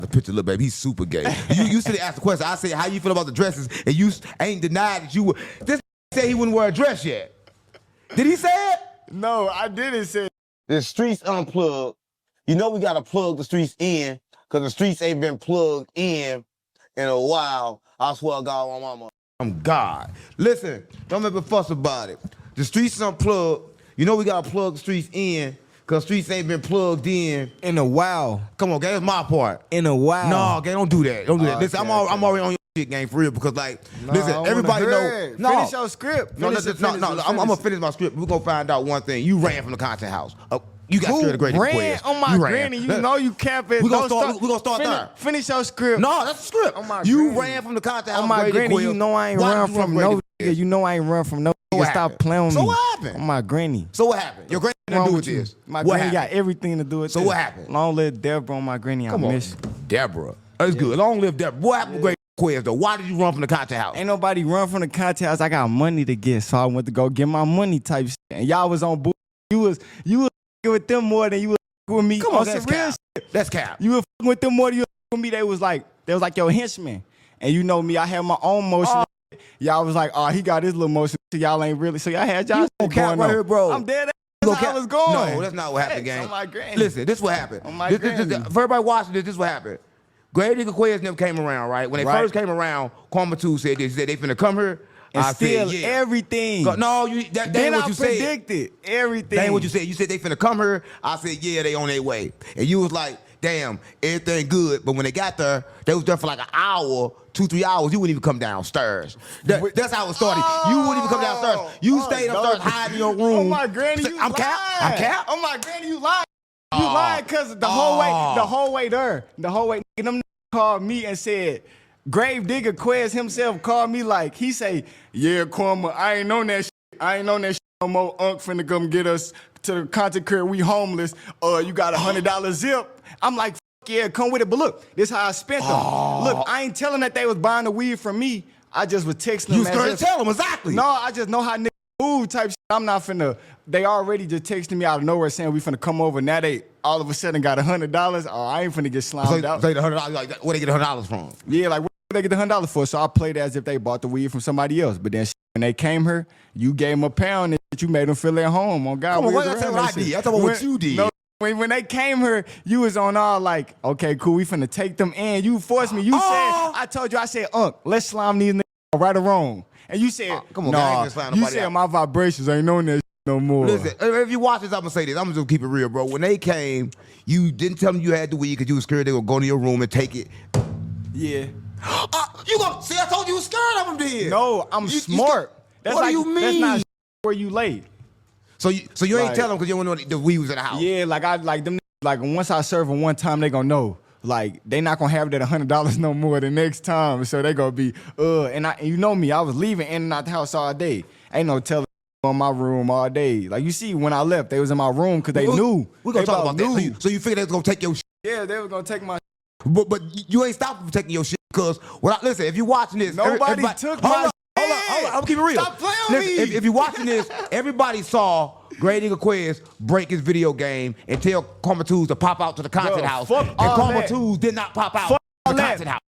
the picture, look, baby, he's super gay. You said ask the question. I said, how you feel about the dresses? And you ain't denied that you were. This said he wouldn't wear a dress yet. Did he say it? No, I didn't say it. The streets unplugged. You know we gotta plug the streets in, cause the streets ain't been plugged in a while. I swear to God, my mama. I'm God. Listen, don't make a fuss about it. The streets unplugged. You know we gotta plug the streets in, cause streets ain't been plugged in a while. Come on, gang, that's my part. In a while. No, gang, don't do that. Don't do that. Listen, Okay, I'm already on your shit, gang, for real, because like, listen, everybody know. No. Finish your script. No, I'm gonna finish my script. We're gonna find out one thing. You ran from the content house. You got scared of Gravedigga Quez. Oh my granny, you know you capping. We're gonna start there. Finish your script. No, that's the script. Oh my you granny. ran from the content house. Oh my granny, you know I ain't run from no nigga. You know I ain't run from no nigga. Stop playing with me. So what happened? Oh my granny. So what happened? Your granny didn't do with this. My granny got everything to do with this. So what happened? Long live Deborah on my granny. I miss you. Deborah. That's good. Long live Deborah. What happened with Gravedigga Quez though? Why did you run from the content house? Ain't nobody run from the content house. I got money to get, so I went to go get my money type shit. And y'all was on bull. You was with them more than you was with me. Come on, that's cap. That's cap. You were with them more than you with me. They was like your henchmen. And you know me, I had my own motion. Y'all was like, oh, he got his little motion. Y'all ain't really. So y'all had y'all shit going right here, bro. I'm dead. That's how I was going. No, that's not what happened, gang. Oh my granny. Listen, this is what happened. Oh my For everybody watching this is what happened. Gravedigga Quez never came around, right? When they first came around, Karma2zz said this. He said they finna come here. And I steal said, yeah. everything. No, that ain't what you said. Then I predicted everything. That ain't what you said. You said they finna come here. I said, yeah, they on their way. And you was like, damn, everything good. But when they got there, they was there for like an hour, 2-3 hours. You wouldn't even come downstairs. That's how it started. You wouldn't even come downstairs. You stayed upstairs hiding in your room. Oh my granny, you I'm cap. I'm cap. Oh my granny, you lied. You lied because the whole way there, them called me and said, Gravedigga Quez himself called me like, he say, yeah, Karma, I ain't on that shit. I ain't on that shit no more. Unc finna come get us to the content career. We homeless. You got $100 zip. I'm like, yeah, come with it. But look, this how I spent them. Look, I ain't telling that they was buying the weed from me. I just was texting them. You started telling them, exactly. No, I just know how niggas move type shit. I'm not finna, they already just texting me out of nowhere saying we finna come over. Now they all of a sudden got $100. Oh, I ain't finna get slimed out. Say the $100, like, where they get the $100 from? Yeah, like, where they get the $100 for? So I played as if they bought the weed from somebody else. But then when they came here, you gave them a pound and you made them feel at home. On God, come on, that's what I did. I talking about what you did. No, when they came here, you was on all like, okay, cool, we finna take them in. You forced me. You said, I told you, I said, Unc, let's slime these niggas right or wrong. And you said, come on, nah, you said out. My vibrations ain't on that shit no more. Listen, if you watch this, I'm gonna say this. I'm gonna just keep it real, bro. When they came, you didn't tell them you had the weed because you was scared they would go to your room and take it. Yeah. You gonna see? I told you was scared of them, then. No, I'm smart. That's what like, do you mean? That's not where you lay. So you ain't tell them because you don't know the weed was in the house. Yeah, like them. Like once I serve them one time, they gonna know. Like they not gonna have that $100 no more the next time. So they gonna be and you know me, I was leaving in and out the house all day. Ain't no telling on my room all day. Like you see, when I left, they was in my room because they knew. We're gonna talk about that. So you figured they was gonna take your shit. Yeah, they was gonna take my. But you ain't stopping from taking your shit because listen, if you watching this, nobody took my. Hold on, I'm keeping it real. Stop playing with me. If you watching this, everybody saw Gravedigga Quez break his video game and tell Karma2zz to pop out to the content house. And Karma2zz did not pop out to the content house.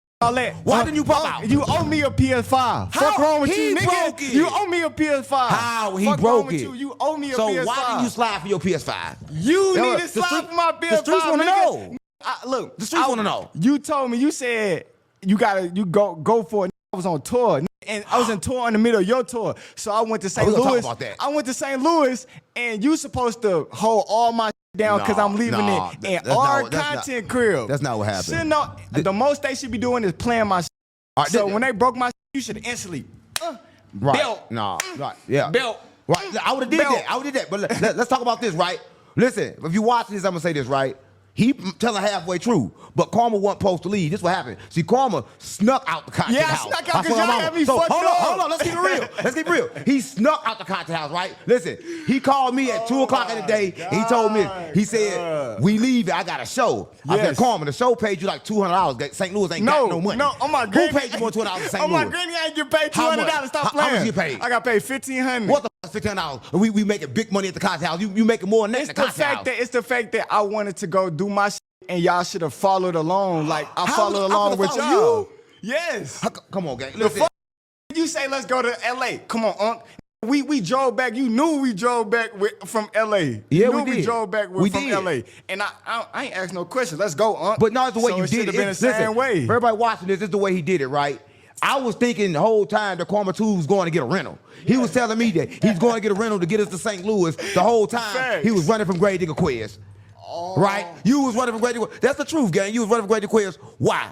Why didn't you pop out? You owe me a PS5. Fuck wrong with you, nigga? You owe me a PS5. How? He broke it. You owe me a PS5. So why didn't you slide for your PS5? You need to slide for my PS5. The streets want to know. Look, the streets want to know. You told me, you said you go for it. I was on tour. And I was in tour in the middle of your tour. So I went to St. Louis. I went to St. Louis, and you supposed to hold all my down because I'm leaving it in our content crib. That's not what happened. The most they should be doing is playing my shit. So when they broke my shit, you should have instantly belt. Yeah. Belt. Right. I would have did that. I would have did that. But let's talk about this, right? Listen, if you watch this, I'm going to say this, right? He telling halfway true, but Karma wasn't supposed to leave. This is what happened. See, Karma snuck out the content house. Yeah, snuck out because y'all had me fucked up. Hold on, let's keep it real. Let's keep it real. He snuck out the content house, right? Listen, he called me at 2 o'clock in the day, and he told me, he said, we leave, I got a show. I said, Karma, the show paid you like $200. St. Louis ain't got no money. No, oh my granny. Who paid you more than $200 in St. Louis? Oh my granny, I ain't get paid $200. Stop playing. How much you paid? I got paid $1,500. What the fuck is $1,500? We making big money at the content house. You making more than that at the content house. It's the fact that I wanted to go do my shit. and y'all should have followed along. Like I How followed was- I'm along gonna with follow y'all. you? Yes. Come on, gang. The Listen. fuck you say let's go to LA. Come on, Unc. We drove back. You knew we drove back from LA. Yeah, you we knew did. drove back We from did. LA. And I ain't asked no questions. Let's go, Unc. But no, it's the way so you it did should it. have been the Listen, same way. for everybody watching this is the way he did it, right? I was thinking the whole time that Karma2zz was going to get a rental. He was telling me that he's going to get a rental to get us to St. Louis. The whole time Facts. he was running from Gravedigga Quez. Right? You was running from Gravedigga Quez. That's the truth, gang. You was running from Gravedigga Quez. Why?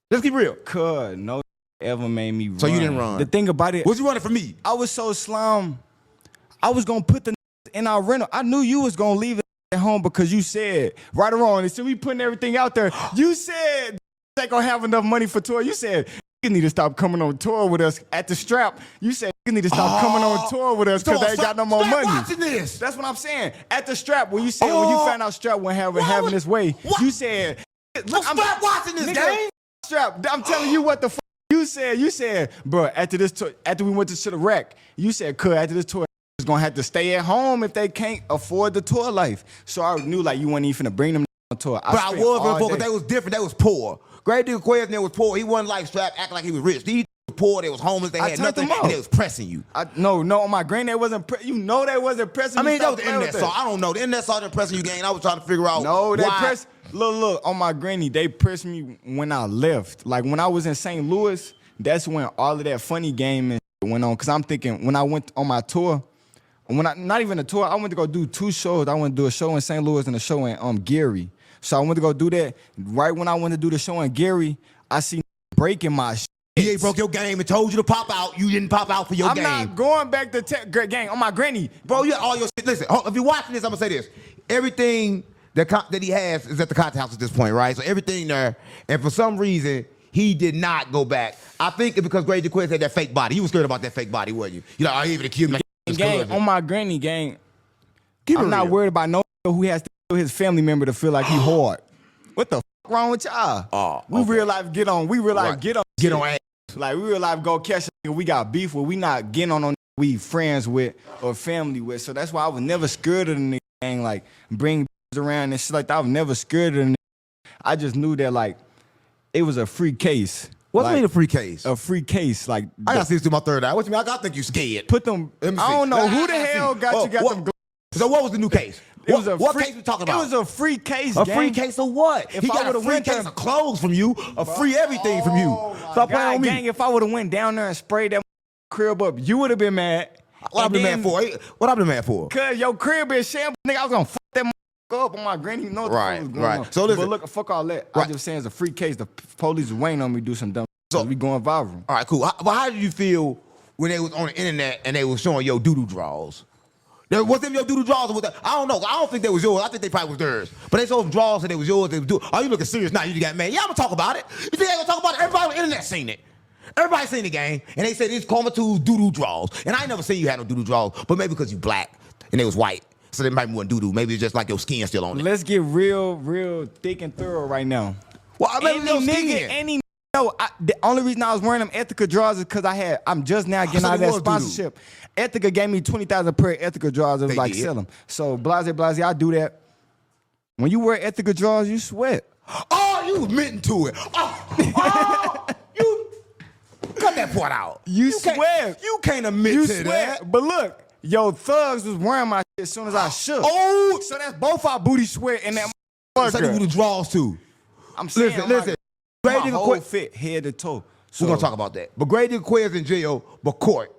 Let's keep real. Cuz no ever made me run. So you didn't run. The thing about it, Was you running from me? I was so slum. I was gonna put the in our rental. I knew you was gonna leave it at home because you said, right or wrong, instead we putting everything out there, you said they gonna have enough money for tour. You said you need to stop coming on tour with us at the strap. You said you need to stop coming on tour with us because they ain't got no more money. Watching this. That's what I'm saying. At the strap, when you said when you found out strap wasn't having this way, you said, look, Stop watching this, nigga, gang. Strap. I'm telling you what the fuck you said. You said, bro, after this tour, after we went to the wreck, you said, cuz after this tour, is gonna have to stay at home if they can't afford the tour life. So I knew like you weren't even finna bring them on tour. But I was gonna focus. They was different. They was poor. Gravedigga Quez and they was poor. He wasn't like strapped, acting like he was rich. These was poor. They was homeless. They I had turned nothing, them off. and they was pressing you. No, on my granny, they wasn't. You know they wasn't pressing. I me. mean, that Stop was the playing with internet that. saw. I don't know. The internet saw them pressing you, gang. I was trying to figure out. No, they why. pressed. Look, on my granny, they pressed me when I left. Like when I was in St. Louis, that's when all of that funny game and shit went on. Cause I'm thinking when I went on my tour, not even a tour, I went to go do 2 shows. I went to do a show in St. Louis and a show in Gary. So I went to go do that. Right when I went to do the show in Gary, I see breaking my shit. He broke your game and told you to pop out. You didn't pop out for your game. I'm not going back to gang on my granny. Bro, you got all your shit. Listen, if you're watching this, I'm gonna say this. Everything that he has is at the content house at this point, right? So everything there, and for some reason, he did not go back. I think it's because Gravedigga Quez had that fake body. You was scared about that fake body, wasn't you? You know, I even accused him like Gang, on my granny, gang, Keep it I'm not real. worried about no who has to kill his family member to feel like he hard. What the fuck wrong with y'all? Oh, We okay. real life get on. We real life Right. get on. Get shit. on ass. Like we real life go catch a nigga we got beef with. We not getting on we friends with or family with. So that's why I was never scared of the nigga gang. Like bring around and shit like that. I was never scared of the nigga. I just knew that like it was a free case. What's like, mean a free case? A free case. Like I gotta see this through my third eye. What you mean? I gotta think you scared. put them. Let me I see. don't know who I the gotta hell see. got Oh, you got what- them. So what was the new case? It was a what free, case we talking about? It was a free case. A gang. free case of what? If He I got a would've free went case there- of clothes from you, a free everything from you. Stop playing God, on me. gang, if I would have went down there and sprayed that crib up, you would have been mad. What I've been mad for? What I've been mad for? Cause your crib is shambles, nigga. I was gonna fuck that up on my granny. You know what the Right, fuck was going right. on. So listen- but look, fuck all that. Right. I'm just saying it's a free case. The police is waiting on me to do some dumb. So- So we going viral. All right, cool. But how did you feel when they was on the internet and they was showing your doo-doo draws? Was them your doo-doo draws or was that? I don't know. I don't think they was yours. I think they probably was theirs. But they showed them draws and they was yours. They was oh, you looking serious now? You got mad? Yeah, I'm gonna talk about it. You think they gonna talk about it? Everybody on the internet seen it. Everybody seen the game, and they said it's Karma2zz doo-doo draws. And I ain't never seen you had no doo-doo draws, but maybe because you black and they was white, so they might be one doo-doo. Maybe it's just like your skin still on it. Let's get real thick and thorough right now. Well, I Any nigga, the only reason I was wearing them Ethica drawers is because I'm just now getting So out of they that was doo-doo. sponsorship. Ethica gave me 20,000 per Ethica drawers. It was They like did. sell them. So blase, I do that. When you wear Ethica drawers, you sweat. Oh, you was meant to it. Oh, you cut that part out. You can't- swear. You can't admit You to swear. that. But look, yo, thugs was wearing my shit as soon as I shook. Oh, So that's both our booty sweat and that so you motherfucker. the draws too. I'm saying Listen. my Gravedigga whole Quez. fit head to toe. We're gonna talk about that. But Gravedigga Quez in jail, but court.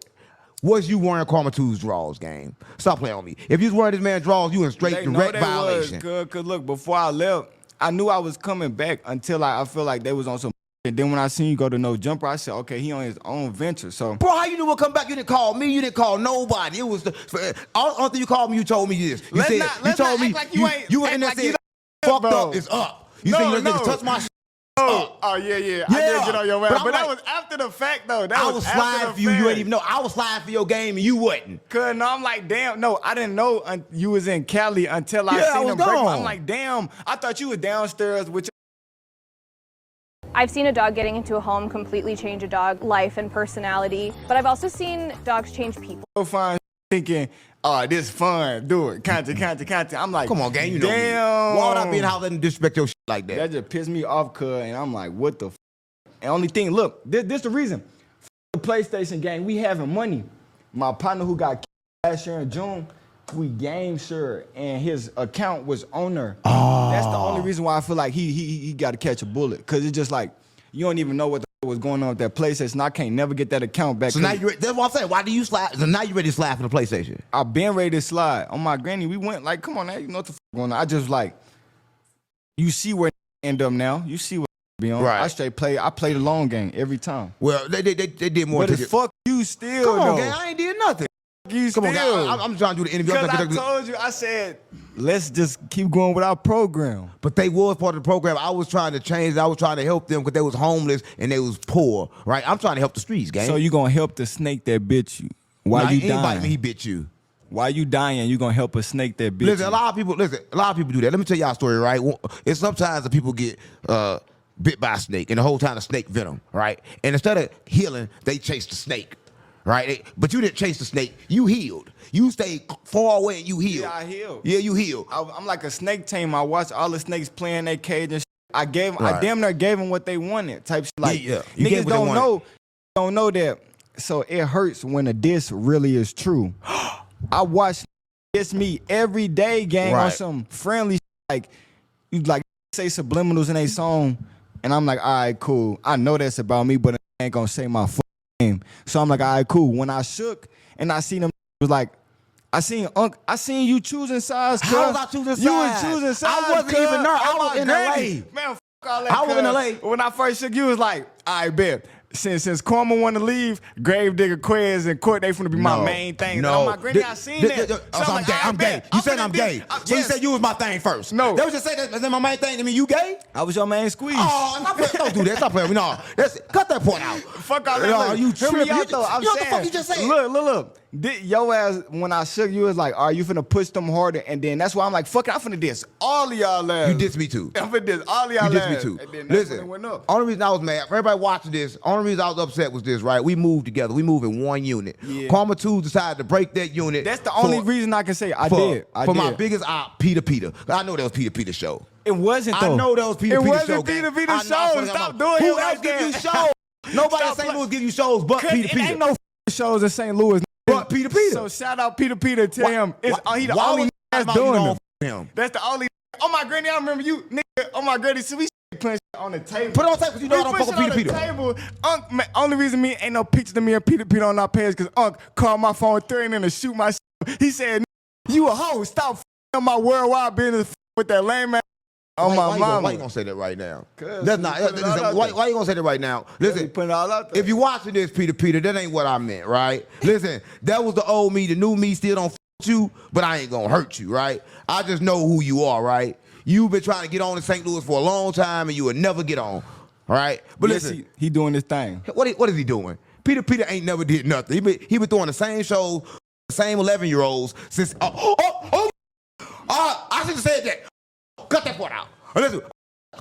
Was you wearing Karma2zz draws, gang? Stop playing on me. If you was wearing this man's draws, you in straight They know direct they violation. was good. Cause look, before I left, I knew I was coming back until I feel like they was on some. And then when I seen you go to No Jumper, I said, okay, he on his own venture. So Bro, how you knew what come back? You didn't call me. You didn't call nobody. It was the only thing you called me. You told me this. You Let's said not- you let's told not me act like you ain't- you were in act there like saying you fucked bro. up is up. You No, think you no. niggas touch my shit? oh yeah. I Yeah, did get on your but ass, I'm but that like- was after the fact though. That I was was after sliding the for you. You fact. ain't even know. I was sliding for your game and you wasn't. Cause no, I'm like, damn, no, I didn't know you was in Cali until I Yeah, I seen was him break. gone. I'm like, damn, I thought you were downstairs with I've seen a dog getting into a home completely change a dog's life and personality, but I've also seen dogs change people. your fine thinking oh, this fun. Do it. Content. I'm like, Come on, gang, you know me. damn. Why would I be in the house letting disrespect your shit like that? That just pissed me off, cuz. And I'm like, what the f? And only thing, look, this the reason. The PlayStation gang, we having money. My partner who got last year in June, we game sure, and his account was on there. Oh. That's the only reason why I feel like he got to catch a bullet. Cause it's just like, you don't even know what the was going on with that PlayStation. I can't never get that account back. So now that's what I'm saying. Why do you slide? So now you ready to slide for the PlayStation? I've been ready to slide. On my granny, we went like, come on now, you know what the f going on. I just like, you see where end up now. You see what be on. Right. I play the long game every time. Well, they did more. But it's fuck you still, Come on, though. gang. I ain't did nothing. You Come on, still. gang. I'm trying to do the interview. Because I told you, I said, let's just keep going with our program. But they was part of the program. I was trying to change it. I was trying to help them because they was homeless and they was poor, right? I'm trying to help the streets, gang. So you gonna help the snake that bit you? Why you Anybody dying? he bit you. Why you dying? You gonna help a snake that bit Listen, you? a lot of people do that. Let me tell y'all a story, right? It's sometimes the people get bit by a snake and the whole time the snake venom, right? And instead of healing, they chase the snake, right? But you didn't chase the snake. You healed. You stayed far away and you healed. Yeah, I healed. Yeah, you healed. I'm like a snake tame. I watch all the snakes play in their cage and shit. I Right. damn near gave them what they wanted. Type shit. Like Yeah. You gave niggas what they don't know that. So it hurts when a diss really is true. I watch diss me every day, gang, on Right. some friendly shit. Like you like say subliminals in a song, and I'm like, all right, cool. I know that's about me, but I ain't gonna say my full name. So I'm like, all right, cool. When I shook and I seen them, it was like. I seen you choosing sides. How was I choosing sides? You was choosing sides. I wasn't even there. I was in granny. LA. Man, fuck all that. I was in cuz. LA. When I first shook, you was like, I bet. Since Karma want to leave, Gravedigga Quez and Court, they finna be my main thing. No, And my granny, I seen that. So I'm like, gay. I I'm gay. bet. You said I'm gay. So you yes. said you was my thing first. No. They was just say that's my main thing. I mean, you gay? I was your main squeeze. Oh, don't do that. Stop playing with me. No, cut that point out. Fuck all that. No, Look, you hear me tripping. out, though. I'm You know what the saying, fuck you just said? Look. Your ass, when I shook you, was like, are you finna push them harder? And then that's why I'm like, fuck it, I'm finna diss all of y'all ass. You dissed me too. I'm finna diss all of y'all You ass. dissed me too. And then that's Listen, when it went up. only reason I was mad, for everybody watching this, only reason I was upset was this, right? We moved together. We moved in one unit. Yeah. Karma2zz decided to break that unit. That's the only reason I can say I did. My biggest op, Peter. I know that was Peter show. It wasn't though. I know that was Peter show. It wasn't gang. Peter I know, show. Stop doing Who it else like give you that. shows? Nobody in Stop St. Louis give you shows but Peter. It ain't no shows in St. Louis. But Peter. So shout out Peter. Tell him he the why only was that's you doing don't it. him? That's the only. Oh my granny, I remember you, nigga. Oh my granny, so we putting shit on the table. Put it on tape because you know I don't We fuck put with shit on Peter. the table. Unc, man, only reason me ain't no pictures of me and Peter on our page because Unc called my phone threatening to shoot my shit. He said, you a hoe. Stop f***ing my worldwide business with that lame ass on my mama. Why you gonna say that right now? 'Cause That's we not. put it all out Why you gonna say that right now? Listen, putting it all out there. if you watching this, Peter, that ain't what I meant, right? Listen, that was the old me. The new me still don't f you, but I ain't gonna hurt you, right? I just know who you are, right? You've been trying to get on in St. Louis for a long time, and you will never get on, all right? But Yes, listen, he doing his thing. what is he doing? Peter Peter ain't never did nothing. He been throwing the same shows, the same 11-year-olds since. I should have said that. Cut that part out. Listen,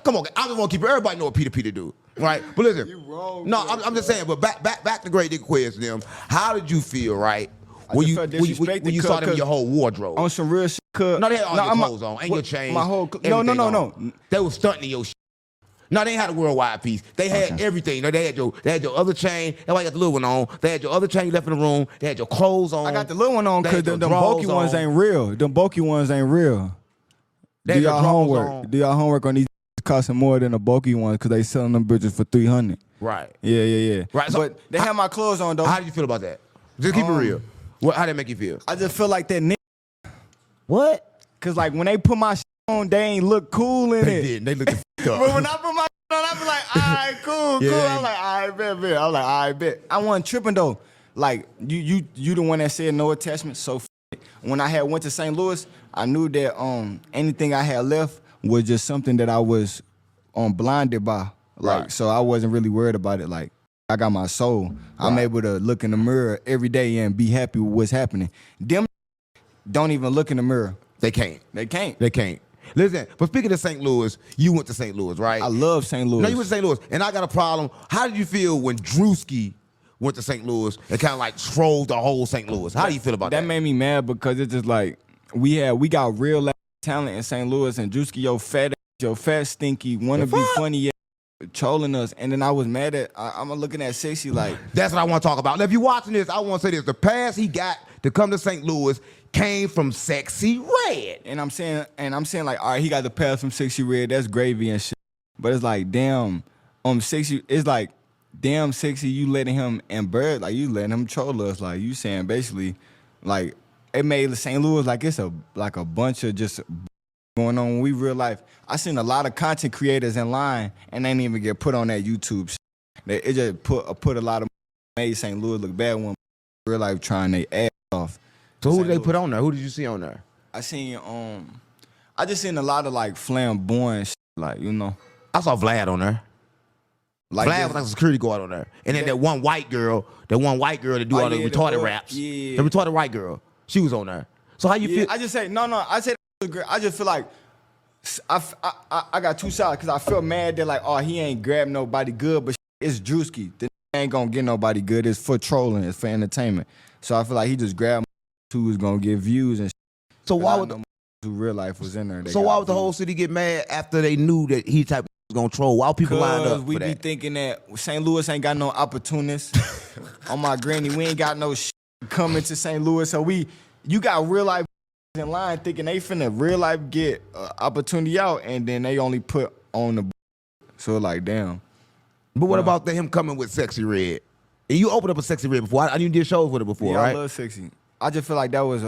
come on, I just want to keep everybody know what Peter do, right? But listen, You wrong, no, bro. I'm just saying. But back to Gravedigga Quez and them. How did you feel, right? When just you felt when disrespected you saw them in 'cause your whole wardrobe? On some real shit, cuz. No, they had all your I'm clothes on and your chains. My whole everything no. on. They was stunting your shit. No, they ain't had a worldwide piece. They had everything. No, they had your other chain. That's why you got the little one on. They had your other chain you left in the room. They had your clothes on. I got the little one on They because had your them bulky drawers ones on. ain't real. Them bulky ones ain't real. They Do had your y'all drawers homework. on. Do y'all homework on these costing more than the bulky ones because they selling them bitches for $300. Right. Yeah. Right, so but they have my clothes on though. How did you feel about that? Just keep it real. How did it make you feel? I just feel like that nigga. What? Cause like when they put my shit on, they ain't look cool in They it. did. They looked But when I put my shit on, I be like, all right, cool. Yeah. I'm like, all right, bet. I'm like, all right, bet. I wasn't tripping though. Like you the one that said no attachment. So f it. When I went to St. Louis, I knew that anything I had left was just something that I was blinded by. Like Right. so I wasn't really worried about it. Like I got my soul. I'm able to look in the mirror every day and be happy with what's happening. Them don't even look in the mirror. They can't. They can't. They can't. Listen, but speaking of St. Louis, you went to St. Louis, right? I love St. Louis. No, you went to St. Louis, and I got a problem. How did you feel when Drewski went to St. Louis and kind of like trolled the whole St. Louis. How do you feel about that? That made me mad because it's just like we got real talent in St. Louis, and Drewski, your fat stinky, wanna be funny, trolling us. And then I was mad at I'm looking at Sexy like that's what I want to talk about. Now, if you're watching this, I want to say this: the pass he got to come to St. Louis came from Sexy Red. And I'm saying like, all right, he got the pass from Sexy Red. That's gravy and shit. But it's like, damn, Sexy. It's like, damn, Sexy, you letting him and Bird, like you letting him troll us. Like you saying basically, like it made St. Louis like it's a bunch of just going on. When we real life, I seen a lot of content creators in line and they didn't even get put on that YouTube shit. It just put a lot of made St. Louis look bad when real life trying their ass off. So who did they put on there? Who did you see on there? I just seen a lot of like flamboyant shit, like, you know. I saw Vlad on there. Like Vlad was like a security guard on there. And then that one white girl that do all the retarded raps. Yeah. The retarded white girl. She was on there. So how you feel? I just say, I just feel like I got two sides because I feel mad that like, oh, he ain't grabbed nobody good, but it's Drewski. This ain't gonna get nobody good. It's for trolling. It's for entertainment. So I feel like he just grabbed who was gonna get views and shit. So why would who real life was in there? So why would the whole city get mad after they knew that he type was gonna troll? Why people lined up we for be that? thinking that St. Louis ain't got no opportunists. On my granny, we ain't got no shit coming to St. Louis. So you got real life in line thinking they finna real life get opportunity out, and then they only put on the. So like, damn. But what about him coming with Sexy Red? And you opened up a Sexy Red before. I knew you did shows with it before, Yeah, right? I love Sexy. I just feel like that was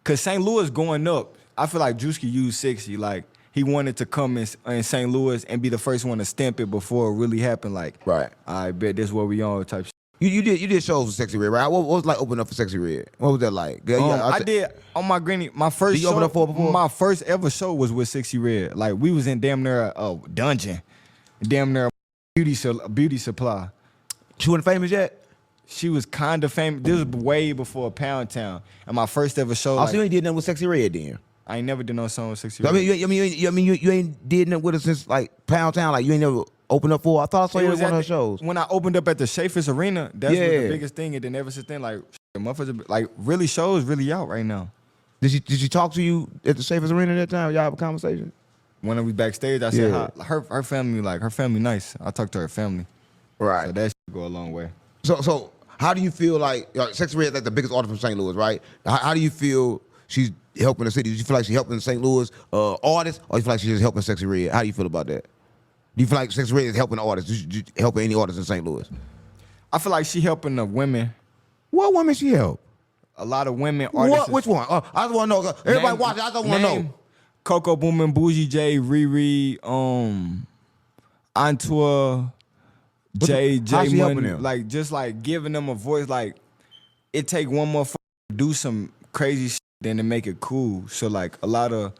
cause St. Louis going up. I feel like Drewski used Sexy. Like he wanted to come in St. Louis and be the first one to stamp it before it really happened. Like, Right. I bet this what we on type shit. You did shows with Sexy Red, right? What was it like opening up for Sexy Red? What was that like? I did on my granny. My first Did you show, open up for it before? my first ever show was with Sexy Red. Like we was in damn near a dungeon, damn near a beauty supply. She wasn't famous yet? She was kind of famous. This was way before Pound Town, and my first ever show. Oh, so you ain't did nothing with Sexy Red then? I ain't never did no song with Sexy I Red. mean, you ain't did nothing with her since like Pound Town. Like you ain't never opened up for her. I thought I saw you at one of her shows. When I opened up at the Schaefer's Arena, that's what the biggest thing. And then ever since then, like motherfuckers, like really shows really out right now. Did she talk to you at the Schaefer's Arena that time? Y'all have a conversation? When we backstage, I said hi. Her family, like her family, nice. I talked to her family. Right. So that shit go a long way. So how do you feel like Sexy Red is like the biggest artist from St. Louis, right? How do you feel she's helping the city? Do you feel like she's helping St. Louis artists, or you feel like she's just helping Sexy Red? How do you feel about that? Do you feel like Sexy Red is helping artists? Helping any artists in St. Louis? I feel like she helping the women. What women she help? A lot of women artists. Which one? I just want to know. Everybody watching, I just want to know. Coco Boomin, Bougie J, Riri, Antoine, J Money, like just like giving them a voice. Like it take one more to do some crazy shit than to make it cool. So like a lot of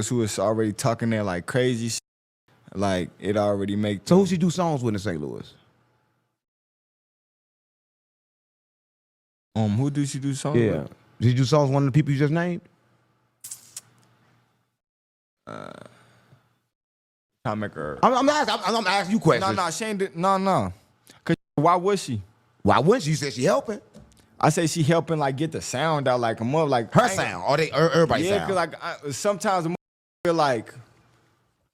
who is already talking there like crazy shit, like it already make. So who she do songs with in St. Louis? Who do she do songs Yeah, with? did you do songs with one of the people you just named? Trying to make her. I'm asking you questions. She ain't did, no. Cause why would she? Why wouldn't she? You said she helping. I say she helping like get the sound out like a mother like Her sound, or everybody's yeah, sound? cause like sometimes the feel like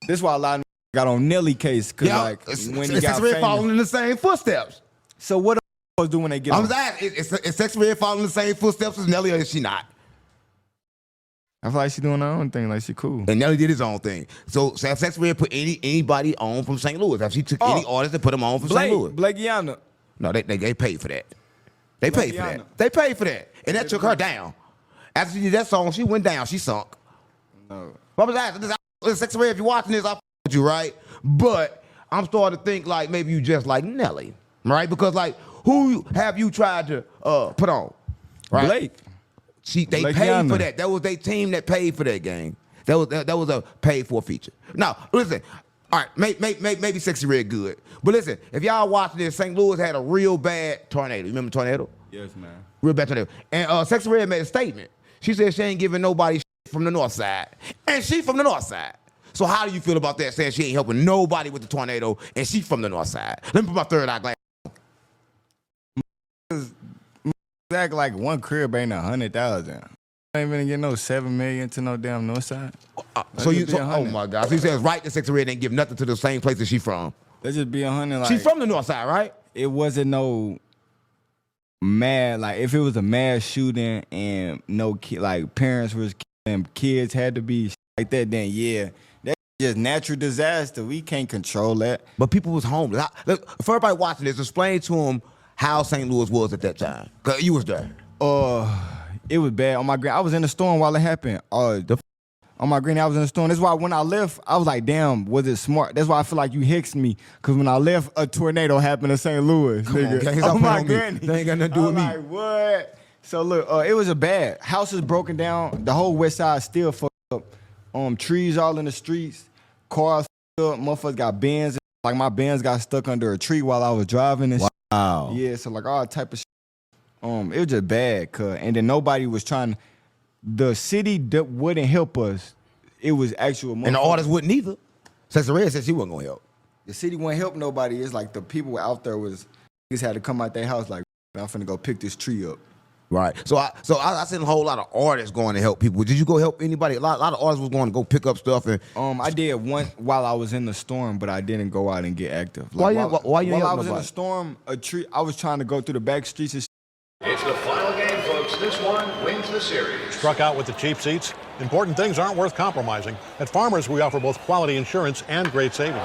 this is why a lot of got on Nelly case cause like when he got famous. following in the same footsteps. So what do do when they get I'm on? asking, is Sexy Red following the same footsteps as Nelly, or is she not? I feel like she doing her own thing, like she cool. And Nelly did his own thing. So have Sexy Red put anybody on from St. Louis? Have she took any artist and put them on from St. Louis? Blake Yana. No, they paid for that. They paid for that. They paid for that. And that took her down. After she did that song, she went down. She sunk. No. What was that? Sexy Red, if you're watching this, I with you, right? But I'm starting to think like maybe you just like Nelly, right? Because like who have you tried to put on? Right? Blake. They Blake paid Yana. for that. That was their team that paid for that game. That was a paid for feature. Now, listen. All right, maybe Sexy Red good. But listen, if y'all watching this, St. Louis had a real bad tornado. You remember tornado? Yes, man. Real bad tornado. And Sexy Red made a statement. She said she ain't giving nobody from the north side. And she from the north side. So how do you feel about that, saying she ain't helping nobody with the tornado and she from the north side? Let me put my third eye glass. act like one crib ain't 100,000. I ain't even get no 7 million to no damn north side. So oh my God. So you says right to Sexy Red didn't give nothing to the same place that she from. Let's just be 100. Like, She's from the north side, right? It wasn't no mad, like if it was a mass shooting and no kid, like parents was killing, kids had to be like that, then yeah, that's just natural disaster. We can't control that. But people was homeless. Look, for everybody watching this, explain to them how St. Louis was at that time. Cause you was there. It was bad. On my granny, I was in the storm while it happened. On my granny, I was in the storm. That's why when I left, I was like, damn, was it smart? That's why I feel like you hexed me. Cause when I left, a tornado happened in St. Louis. Nigga. On my granny. They ain't got nothing to do with me. Like, what? So look, it was a bad. Houses broken down. The whole west side still fucked up. Trees all in the streets. Cars fucked up. Motherfuckers got bins. Like my bins got stuck under a tree while I was driving and Wow. yeah, so like all type of shit. It was just bad, cuz. And then nobody was trying. The city wouldn't help us. It was actual. And the artists wouldn't either. Sexy Red said she wasn't gonna help. The city wouldn't help nobody. It's like the people out there just had to come out their house like, I'm finna go pick this tree up. Right. So I seen a whole lot of artists going to help people. Did you go help anybody? A lot of artists was going to go pick up stuff and. I did one while I was in the storm, but I didn't go out and get active. Why Like, you while help I was in nobody? the storm, a tree. I was trying to go through the back streets and. It's the final game, folks. This one wins the series. Struck out with the cheap seats? Important things aren't worth compromising. At Farmers, we offer both quality insurance and great savings.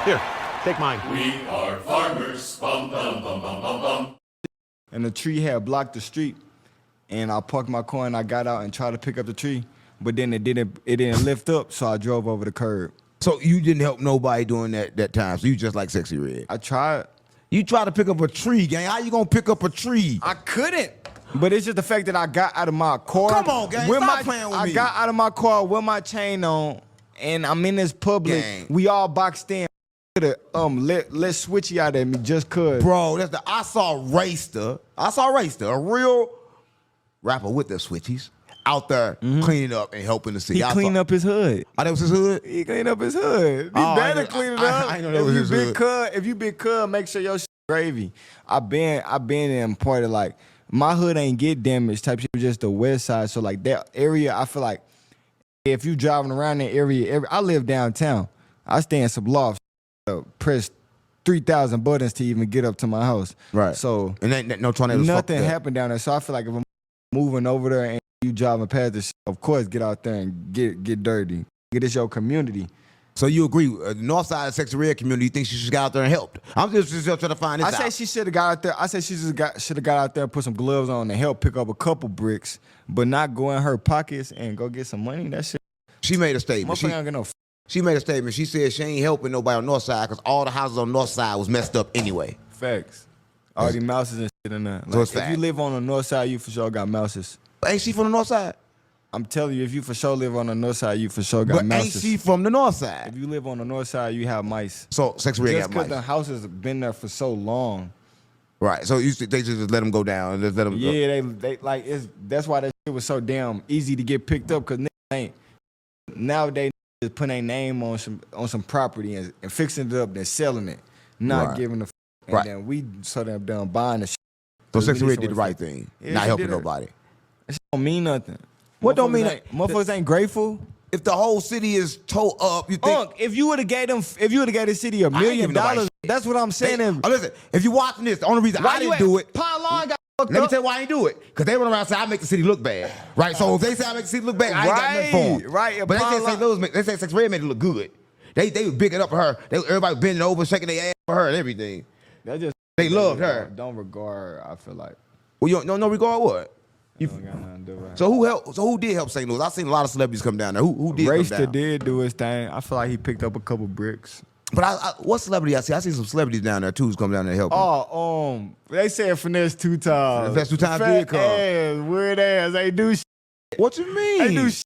Here, take mine. We are farmers. Bum, bum, bum, bum, bum, bum. And the tree had blocked the street, and I parked my car and I got out and tried to pick up the tree, but then it didn't lift up, so I drove over the curb. So you didn't help nobody during that time. So you just like Sexy Red. I tried. You tried to pick up a tree, gang. How you gonna pick up a tree? I couldn't. But it's just the fact that I got out of my car. Come on, gang. Stop playing with me. I got out of my car with my chain on, and I'm in this public. Gang. We all boxed in. Let Switchy out at me just cause. Bro, I saw Raster, a real rapper with the switchies, out there cleaning up and helping the city. He cleaned up his hood. Oh, that was his hood? He cleaned up his hood. He better clean it up. I know that was his hood. If you big cuz, make sure your shit gravy. I been in part of like, my hood ain't get damaged type shit, just the west side. So like that area, I feel like if you driving around that area, I live downtown. I stay in some lofts. Press 3,000 buttons to even get up to my house. Right. So and ain't no tornadoes. nothing happened down there. So I feel like if I'm moving over there and you driving past this, of course, get out there and get dirty. Get this your community. So you agree? The north side of the Sexy Red community, you think she should get out there and help? I'm just trying to find this out. I say she should have got out there. I say she should have got out there and put some gloves on and help pick up a couple bricks, but not go in her pockets and go get some money. That shit. She made a statement. Motherfucker ain't got no. She made a statement. She said she ain't helping nobody on the north side because all the houses on the north side was messed up anyway. Facts. All these mouses and shit in there. So it's if fact. you live on the north side, you for sure got mouses. But ain't she from the north side? I'm telling you, if you for sure live on the north side, you for sure got But mouses. ain't she from the north side? If you live on the north side, you have mice. So Sexy Red Just got mice. because the houses have been there for so long. Right. So they just let them go down and just let them. Yeah, they like that's why that shit was so damn easy to get picked up because niggas ain't nowadays just putting their name on some property and fixing it up, then selling it, not Right. giving a and Right. then we so damn done buying the shit. So We Sexy need Red did the somewhere right to- thing, Yeah, not she helping did it. nobody. That shit don't mean nothing. What don't mean Motherfuckers ain't grateful. If the whole city is towed up, you think? If you would have gave the city $1 million, giving nobody shit. that's what I'm saying. Listen, if you watching this, the only reason I didn't do it. Pine Lawn got fucked Let me up. tell you why I ain't do it. Because they went around and said I make the city look bad. Right? So if they say I make the city look bad, I ain't got nothing for them. Right. But they say Sexy Red made it look good. They was bigging up for her. Everybody bending over, shaking their ass for her and everything. They loved her. Don't regard, I feel like. Well, you don't no regard what? You don't got nothing to do with it. So who did help St. Louis? I've seen a lot of celebrities come down there. Who did come Raster down? did do his thing. I feel like he picked up a couple bricks. But what celebrity I see? I see some celebrities down there too who's come down there helping. Oh, they said Finesse 2 times. Finesse 2 times did come. Ass, weird ass. They do shit. What you mean? They do shit.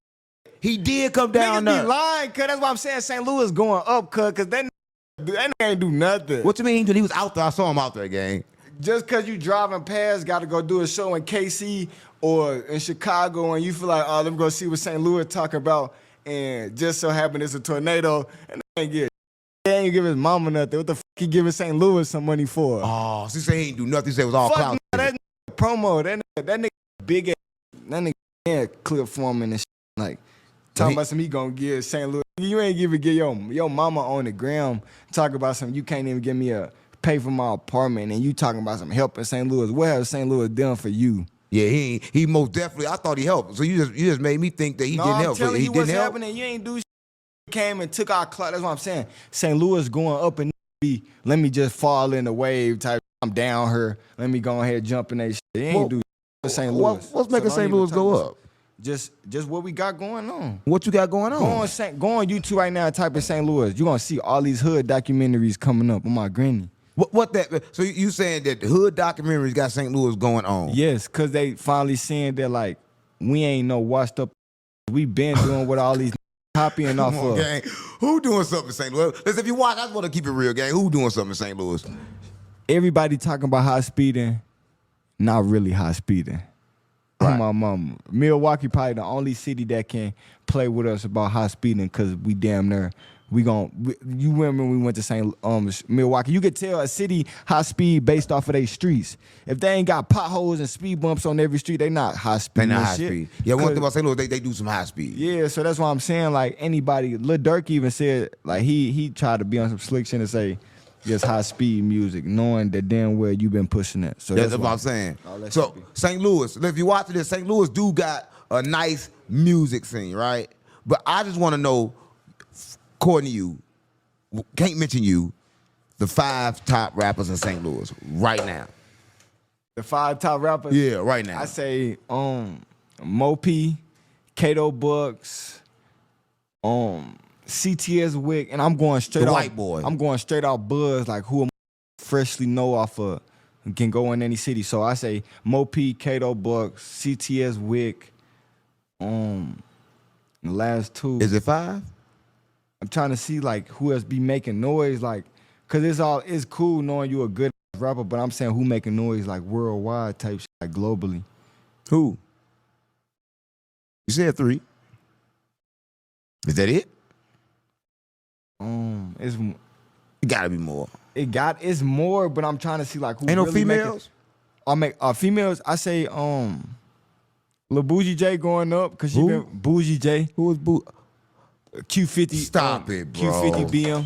He did come down Niggas there. be lying, cuz. That's why I'm saying St. Louis going up, cuz that nigga ain't do nothing. What you mean? He was out there. I saw him out there, gang. Just because you driving past, got to go do a show in KC or in Chicago, and you feel like, oh, let me go see what St. Louis talking about, and just so happen it's a tornado, and they ain't get He ain't give his mama nothing. What the fuck he giving St. Louis some money for? Oh, so he said he ain't do nothing. He said it was all Fuck clout. no, that nigga promo. That nigga big ass. That nigga clip forming and shit. Like, talking about some he gonna give St. Louis. You ain't give your mama on the gram talk about something. You can't even give me a pay for my apartment and you talking about some help in St. Louis. What has St. Louis done for you? Yeah, he most definitely. I thought he helped. So you just made me think that he didn't help. I'm telling he you didn't what's help. happening. You ain't do shit. Came and took our clout. That's what I'm saying. St. Louis going up and be, let me just fall in the wave type. I'm down her. Let me go ahead and jump in that shit. He ain't do shit. St. Louis. What's making St. Louis go up? Just what we got going on. What you got going on? Go on YouTube right now and type in St. Louis. You're gonna see all these hood documentaries coming up on my granny. What that? So you saying that the hood documentaries got St. Louis going on? Yes, cause they finally saying that like we ain't no washed up. We been doing what all these copying off of. Gang. Who doing something in St. Louis? Listen, if you watch, I just want to keep it real, gang. Who doing something in St. Louis? Everybody talking about high speeding, not really high speeding. Right. My mama. Milwaukee probably the only city that can play with us about high speeding because we damn near you remember when we went to St. Milwaukee? You could tell a city high speed based off of their streets. If they ain't got potholes and speed bumps on every street, they not high speed. They not high speed. Yeah, one thing about St. Louis, they do some high speed. Yeah, so that's why I'm saying like anybody. Lil Durk even said like he tried to be on some slick shit and say just high speed music, knowing that damn well you been pushing that. So that's what I'm saying. So St. Louis, if you watching this, St. Louis do got a nice music scene, right? But I just want to know, according to you, can't mention you, the 5 top rappers in St. Louis right now. The 5 top rappers? Yeah, right now. I say Mo P, Kato Bucks, CTS Wick, and I'm going straight the off white boy. I'm going straight off Buzz, like who am freshly know off of can go in any city. So I say Mo P, Kato Bucks, CTS Wick, the last 2. Is it 5? I'm trying to see like who else be making noise, like, cause it's cool knowing you a good rapper, but I'm saying who making noise like worldwide type shit, like globally. Who? You said 3. Is that it? It gotta be more. It's more, but I'm trying to see like who. Ain't no really females? Females. I say Lil Bougie J going up because she been Bougie J. Who is Boo? Q50. Stop it, bro. Q50 BM.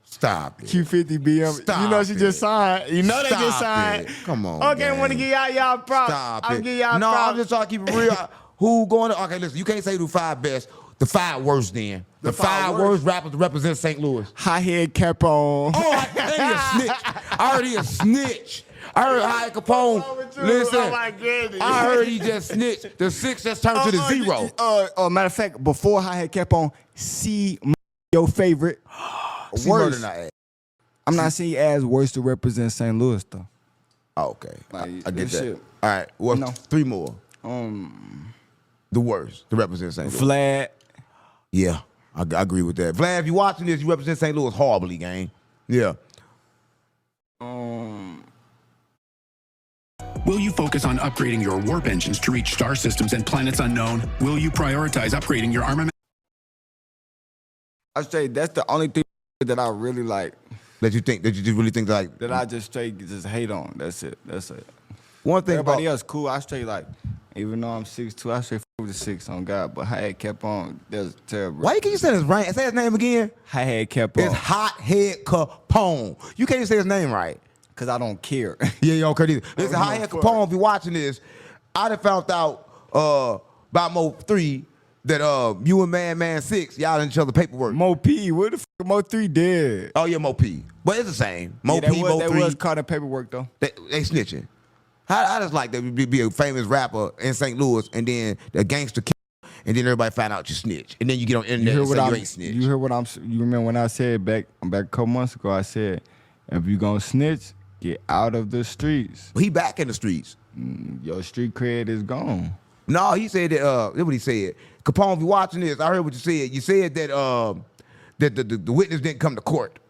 Stop it. Q50 BM. Stop you know she just signed. You know they just Stop signed. it. Come on. Okay, gang. want to give y'all props. Stop I'm it. give y'all No, props. I'm just trying to keep it real. Who going to? Okay, listen. You can't say the 5 best. The 5 worst then. The 5 worst rappers to represent St. Louis. High head cap on. Oh, he a snitch. I heard he a snitch. I heard High Capone. Listen, I heard he just snitched. The 6 just turned to the 0. Matter of fact, before High head cap on, your favorite. Worst. I'm not saying as worst to represent St. Louis though. Oh, okay, Like, I get this that. shit. All right, well, No. 3 more. The worst to represent St. Louis. Vlad. Yeah, I agree with that. Vlad, if you watching this, you represent St. Louis horribly, gang. Yeah. Will you focus on upgrading your warp engines to reach star systems and planets unknown? Will you prioritize upgrading your armament? I say that's the only thing that I really like. That you just really think like That I just straight just hate on. That's it. one thing Everybody about else cool. I straight like, even though I'm 6'2", I straight with the 6 on God. But High head kept on. That's terrible. why you can't say his rank? Say his name again. High head kept It's on? Hothead Capone. You can't even say his name right. Cause I don't care. Yeah, you don't care either. Listen, give a Hothead fuck. Capone, if you're watching this, I done found out about Mo 3 that you and Man 6, y'all in each other paperwork. Mo P, where the fuck Mo 3 dead? Oh yeah, Mo P. But it's the same. Mo Yeah, P, Mo they 3. was caught in paperwork though. They snitching. I just like that be a famous rapper in St. Louis and then the gangster kill, and then everybody find out you snitch. And then you get on internet and say you ain't snitch. You heard what you remember when I said back a couple months ago, I said, if you gonna snitch, get out of the streets. He back in the streets. Your street cred is gone. No, he said that, that's what he said. Capone, if you watching this, I heard what you said. You said that that the witness didn't come to court.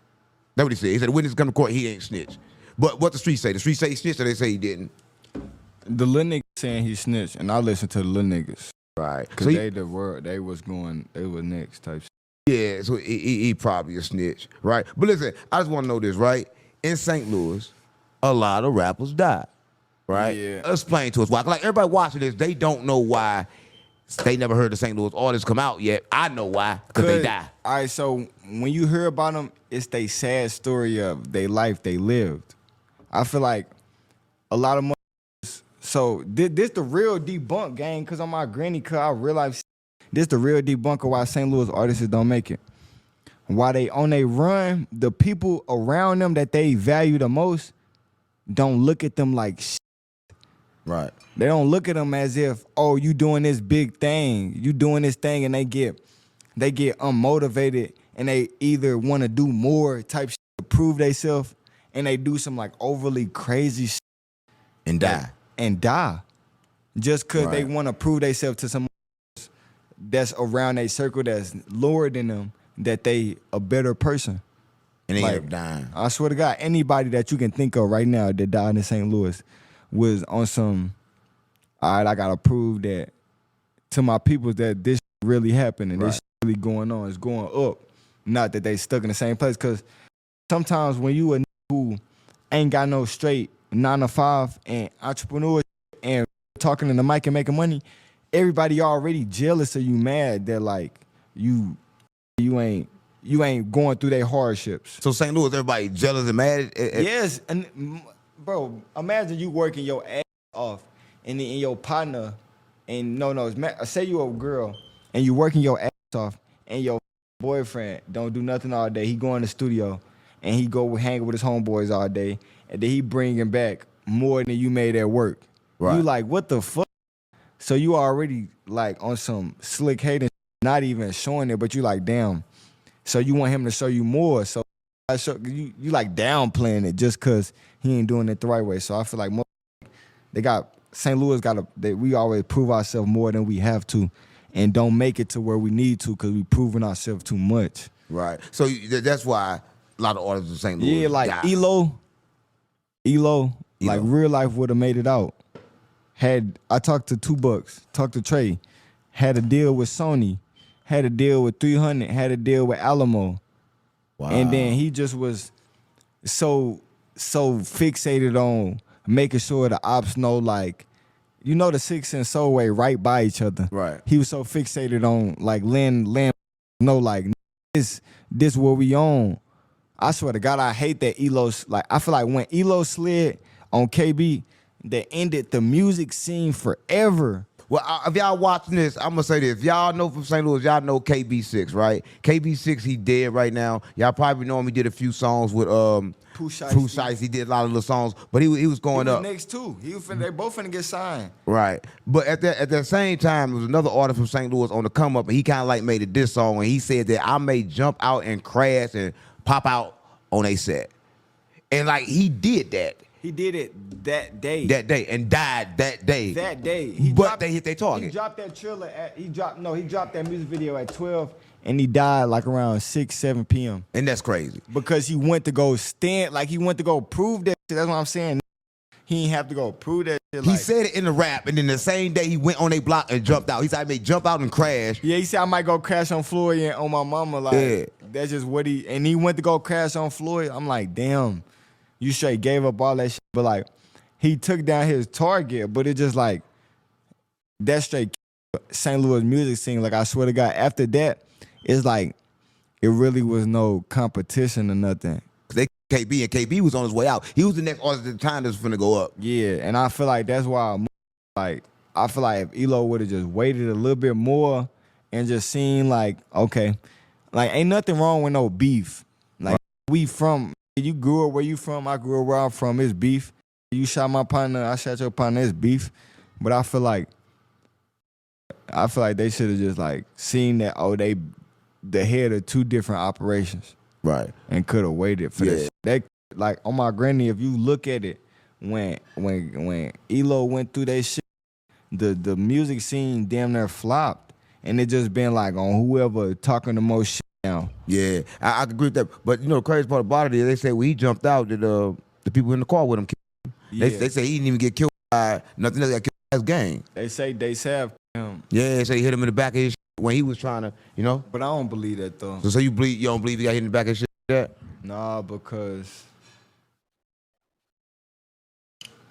That's what he said. He said the witness come to court, he ain't snitch. But what the streets say? The streets say he snitched or they say he didn't? The little niggas saying he snitched, and I listen to the little niggas. Right. Cause So they was next type shit. Yeah, so he probably a snitch, right? But listen, I just want to know this, right? In St. Louis, a lot of rappers died, right? Yeah. Explain to us why. Like everybody watching this, they don't know why. They never heard the St. Louis artists come out yet. I know why, because they die. All right, so when you hear about them, it's they sad story of their life they lived. I feel like a lot of so this the real debunk gang, because on my granny cut, I realized this the real debunk of why St. Louis artists don't make it. While they on they run, the people around them that they value the most don't look at them like shit. Right. They don't look at them as if, oh, you doing this big thing. You doing this thing, and they get unmotivated, and they either want to do more type shit to prove themselves, and they do some like overly crazy shit And die. Just because they want to prove themselves to someone that's around a circle that's lower than them, that they a better person. And they Like, end up dying. I swear to God, anybody that you can think of right now that died in St. Louis was on some, all right, I gotta prove that to my people that this really happened and this really going on. It's going up. Not that they stuck in the same place. Cause sometimes when you a nigga who ain't got no straight 9 to 5 and entrepreneur and talking in the mic and making money, everybody already jealous of you, mad that like you ain't going through their hardships. So St. Louis, everybody jealous and mad? Yes, and bro, imagine you working your ass off, and then your partner, and say you a girl, and you working your ass off, and your boyfriend don't do nothing all day. He go in the studio, and he go hang with his homeboys all day, and then he bringing back more than you made at work. Right. You like, what the fuck? So you already like on some slick hating, not even showing it, but you like, damn. So you want him to show you more. So you like downplaying it just because he ain't doing it the right way. So I feel like St. Louis we always prove ourselves more than we have to, and don't make it to where we need to because we proving ourselves too much. Right. So that's why a lot of artists in St. Louis Yeah, like die. Elo, like real life would have made it out. I talked to 2 Bucks, talked to Trey, had a deal with Sony, had a deal with 300, had a deal with Alamo. Wow. And then he just was so fixated on making sure the ops know, like, you know, the 6 and Soulway right by each other. Right. He was so fixated on like land know like this what we own. I swear to God, I hate that Elo's like. I feel like when Elo slid on KB, that ended the music scene forever. Well, if y'all watching this, I'm gonna say this. If y'all know from St. Louis, y'all know KB6, right? KB6, he dead right now. Y'all probably know him. He did a few songs with Pooh Shiesty. He did a lot of little songs, but he was going up. Next too. They both finna get signed. Right. But at the same time, there was another artist from St. Louis on the come up, and he kind of like made a diss song, and he said that I may jump out and crash and pop out on a set, and like he did that. He did it that day. And died that day. That day. They hit their target. He dropped that trailer he dropped that music video at 12 and he died like around 6, 7 p.m. And that's crazy. Because he went to go he went to go prove that shit. That's what I'm saying. He ain't have to go prove that shit. He said it in the rap, and then the same day he went on a block and jumped out. He said I may jump out and crash. Yeah, he said I might go crash on Floyd and on my mama. Like, yeah. That's just what and he went to go crash on Floyd. I'm like, damn. You straight gave up all that shit, but like he took down his target, but it just like that straight St. Louis music scene. Like I swear to God, after that, it's like it really was no competition or nothing. They KB and KB was on his way out. He was the next artist at the time that was finna go up. Yeah, and I feel like that's why I feel like if Elo would have just waited a little bit more and just seen like, okay, like ain't nothing wrong with no beef. Like we from. You grew up where you from, I grew up where I'm from, it's beef. You shot my partner, I shot your partner, it's beef. But I feel like they should have just like seen that, the head of 2 different operations. Right. And could have waited for that. That like on my granny, if you look at it, when Elo went through that shit, the music scene damn near flopped. And it just been like on whoever talking the most shit now. Yeah, I agree with that. But you know, the crazy part about it is they say when he jumped out that the people in the car with him killed him. Yeah. They say he didn't even get killed by nothing else. Got killed by his gang. They say him. Yeah, they say he hit him in the back of his when he was trying to, you know. But I don't believe that though. So you don't believe he got hit in the back and shit like that? Nah, because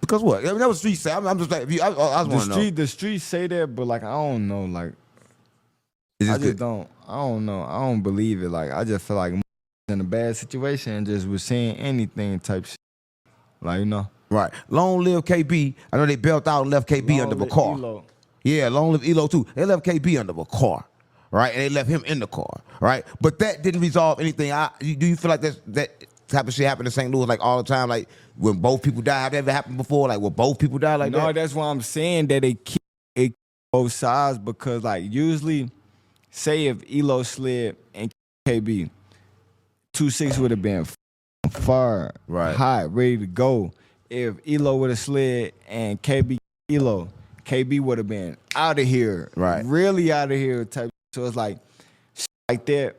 what? I mean, that was street say. I'm just like, if you, I just want to know. the streets say that, but like I don't know. Like Is I this just good? don't. I don't know. I don't believe it. Like I just feel like in a bad situation and just was saying anything type shit. Like, you know. Right. Long live KB. I know they bailed out and left KB Long under the live car. Elo. Yeah, long live Elo too. They left KB under the car, right? And they left him in the car, right? But that didn't resolve anything. Do you feel like that type of shit happened in St. Louis like all the time? Like when both people die, have that ever happened before? Like when both people die like that? No, that's why I'm saying that it keep both sides because like usually, say if Elo slid and KB, 2-6 would have been far, Right. hot, ready to go. If Elo would have slid and Elo, KB would have been out of here, Right. really out of here type. So it's like that.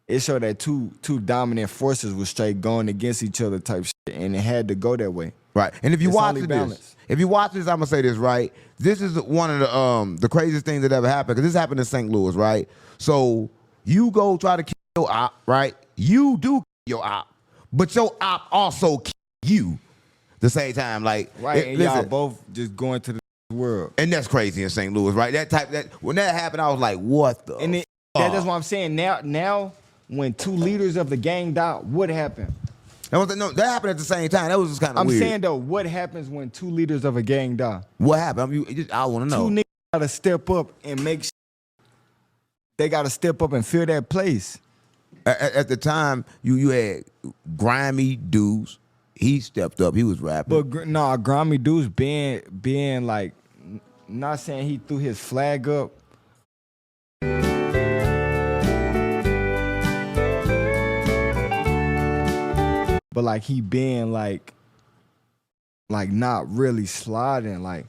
It showed that two dominant forces was straight going against each other type shit, and it had to go that way. Right. And if you It's watch only this, balance. I'm gonna say this, right? This is one of the craziest things that ever happened, because this happened in St. Louis, right? So you go try to kill your op, right? You do kill your op, but your op also kill you the same time. Like Right, and y'all listen, both just going to the world. and that's crazy in St. Louis, right? When that happened, I was like, what the And that's what I'm saying. Now, when two leaders of the gang die, what happened? that happened at the same time. That was just kind of I'm weird. saying though, what happens when two leaders of a gang die? What happened? I want to know. Two niggas gotta step up and they gotta step up and fill that place. At the time, you had Gravedigga. He stepped up. He was rapping. But Karma2zz being like, not saying he threw his flag up. But like he being like not really sliding. Like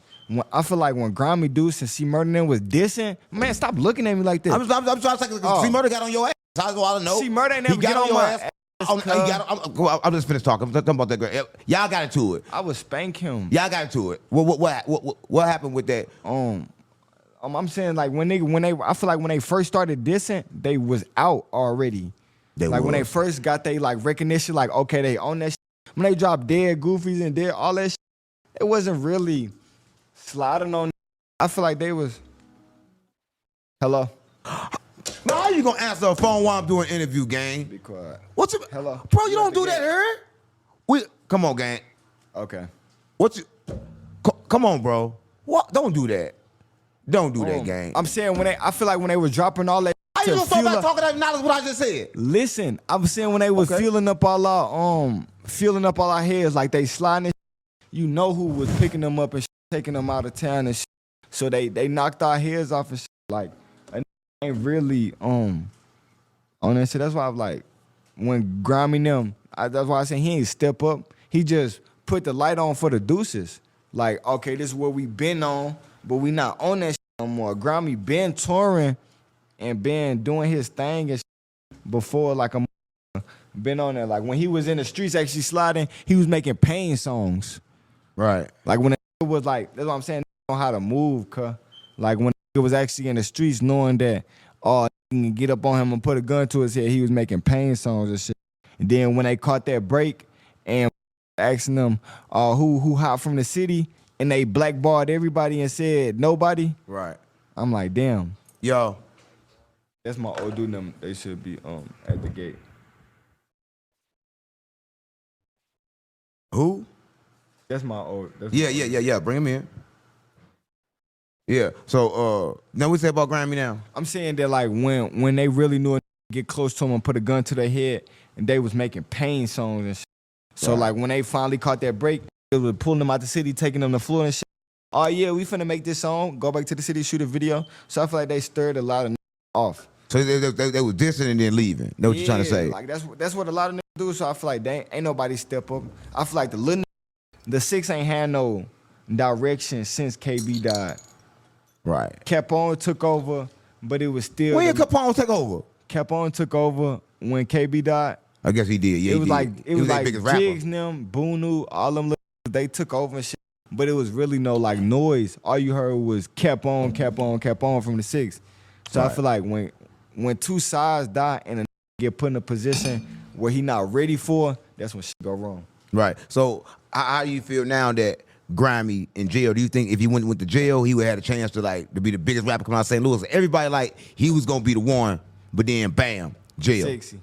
I feel like when Gravedigga and C Murder them was dissing, man, stop looking at me like this. I'm trying to say, C Murder got on your ass. That's all I know. C Murder ain't never He get got on your my ass. ass. I'm just finished talking. I'm talking about that. Y'all got into it. I would spank him. Y'all got into it. What happened with that? I'm saying like when they I feel like when they first started dissing, they was out already. When they first got they like recognition, like okay, they own that shit. When they dropped Dead Goofies and Dead all that shit, it wasn't really sliding on. I feel like they was. Hello? Man, how you gonna answer a phone while I'm doing an interview, gang? Be quiet. What's it? Hello? Bro, you You don't at do the that here. Come on, gang. Okay. Come on, bro. What? Don't do that. Don't do that, gang. I'm saying I feel like when they were dropping all that. How you gonna start back talking that knowledge what I just said? Listen, I'm saying when they was filling up all our heads, like they sliding, you know who was picking them up and taking them out of town and shit. So they knocked our heads off and shit. Like ain't really on that shit. That's why I'm like, when Grimy them, that's why I say he ain't step up. He just put the light on for the deuces. Like, okay, this is what we been on, but we not on that shit no more. Grimy been touring and been doing his thing and shit before, like been on there. Like when he was in the streets actually sliding, he was making pain songs. Right. Like when it was like, that's what I'm saying, know how to move, cuz. Like when it was actually in the streets knowing that, you can get up on him and put a gun to his head, he was making pain songs and shit. And then when they caught that break and asking them who hot from the city, and they blackballed everybody and said nobody. Right. I'm like, damn. Yo. That's my old dude. Them they should be at the gate. Who? That's my old. Yeah. Bring him in. Yeah. So now we say about Grammy now. I'm saying that like when they really knew it, get close to him and put a gun to their head, and they was making pain songs and shit. So like when they finally caught that break, it was pulling them out the city, taking them to Florida and shit. Oh yeah, we finna make this song, go back to the city, shoot a video. So I feel like they stirred a lot of off. So they was dissing and then leaving. Know what you're trying to say? Like that's what a lot of niggas do. So I feel like they ain't nobody step up. I feel like the 6 ain't had no direction since KB died. Right. Capone took over, but it was still. When did Capone take over? Capone took over when KB died. I guess he did. Yeah, It was he was like their biggest rapper. Jigs, them, Boonu, all them. They took over and shit. But it was really no like noise. All you heard was kept on from the 6. So I feel like when two sides die and a get put in a position where he not ready for, that's when shit go wrong. Right. So how do you feel now that Grimy in jail? Do you think if he went to jail, he would have had a chance to be the biggest rapper coming out of St. Louis? Everybody he was gonna be the one, but then bam, jail. Sexy.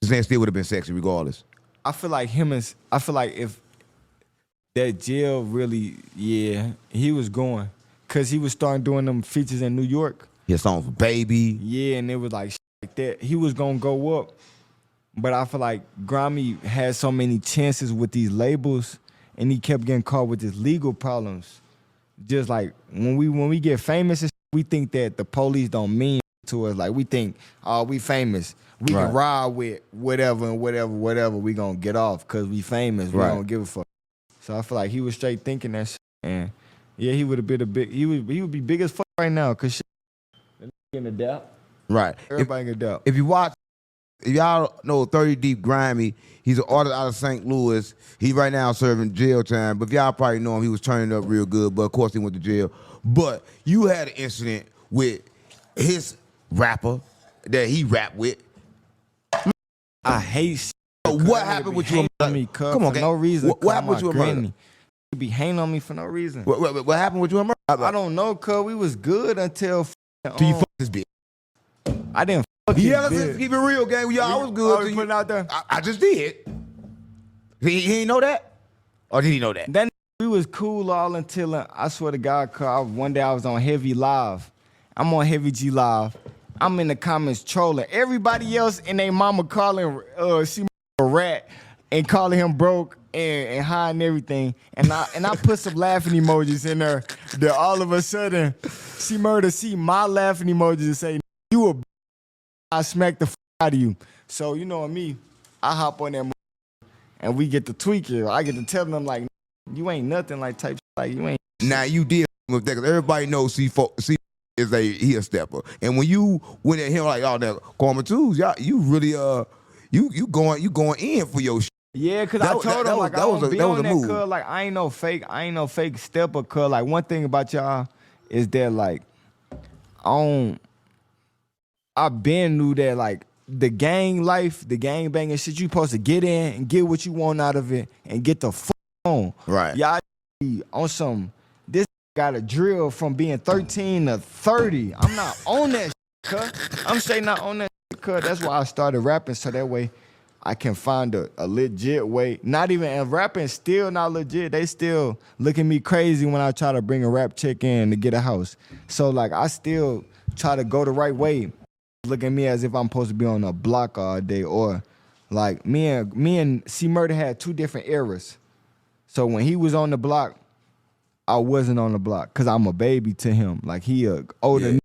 His name still would have been sexy regardless. I feel like if that jail really, he was going. Cause he was starting doing them features in New York. His song for Baby. Yeah, and it was like that. He was gonna go up. But I feel like Grimy had so many chances with these labels and he kept getting caught with his legal problems. Just like when we get famous, we think that the police don't mean to us. Like we think, oh, we famous. We can ride with whatever and whatever. We gonna get off because we famous. We don't give a fuck. So I feel like he was straight thinking that shit. And yeah, he would have been he would be big as fuck right now because shit in the doubt. Right. Everybody in doubt. If y'all know 30 Deep Grimy, he's an artist out of St. Louis. He right now serving jail time. But y'all probably know him. He was turning up real good, but of course he went to jail. But you had an incident with his rapper that he rapped with. I hate shit. What happened with you? Come on, for no reason. What happened with you and Murder? You be hating on me for no reason. What happened with you and Murder? I don't know, cuz we was good until Till you fuck this bitch. I didn't fuck his Let's bitch. keep it real, gang. Y'all was good. Oh, you putting out there? I just did. He didn't know that? Or did he know that? Then we was cool all until I swear to God, cuz one day I was on Heavy Live. I'm on Heavy G Live. I'm in the comments trolling. Everybody else and they mama calling she a rat and calling him broke and high and everything. And I put some laughing emojis in there that all of a sudden she murder see my laughing emojis and say, you a I smack the out of you. So you know me, I hop on that and we get to tweak it. I get to tell them like, you ain't nothing like type like you ain't. Now you did with that 'cause everybody knows C is he a stepper. And when you went at him like, oh, that Karma2zz, y'all, you really you going in for your shit. Yeah, cause I told him like I don't be on that move. cuz like I ain't no fake stepper cuz like one thing about y'all is that like I been knew that like the gang life, the gang banging shit, you supposed to get in and get what you want out of it and get the fuck on. Right. Y'all on some this got a drill from being 13 to 30. I'm not on that shit, cuz. I'm straight not on that shit, cuz. That's why I started rapping so that way I can find a legit way. Not even, and rapping still not legit. They still look at me crazy when I try to bring a rap chick in to get a house. So like I still try to go the right way. Look at me as if I'm supposed to be on a block all day, or like me and C Murder had two different eras. So when he was on the block, I wasn't on the block because I'm a baby to him. Like he a older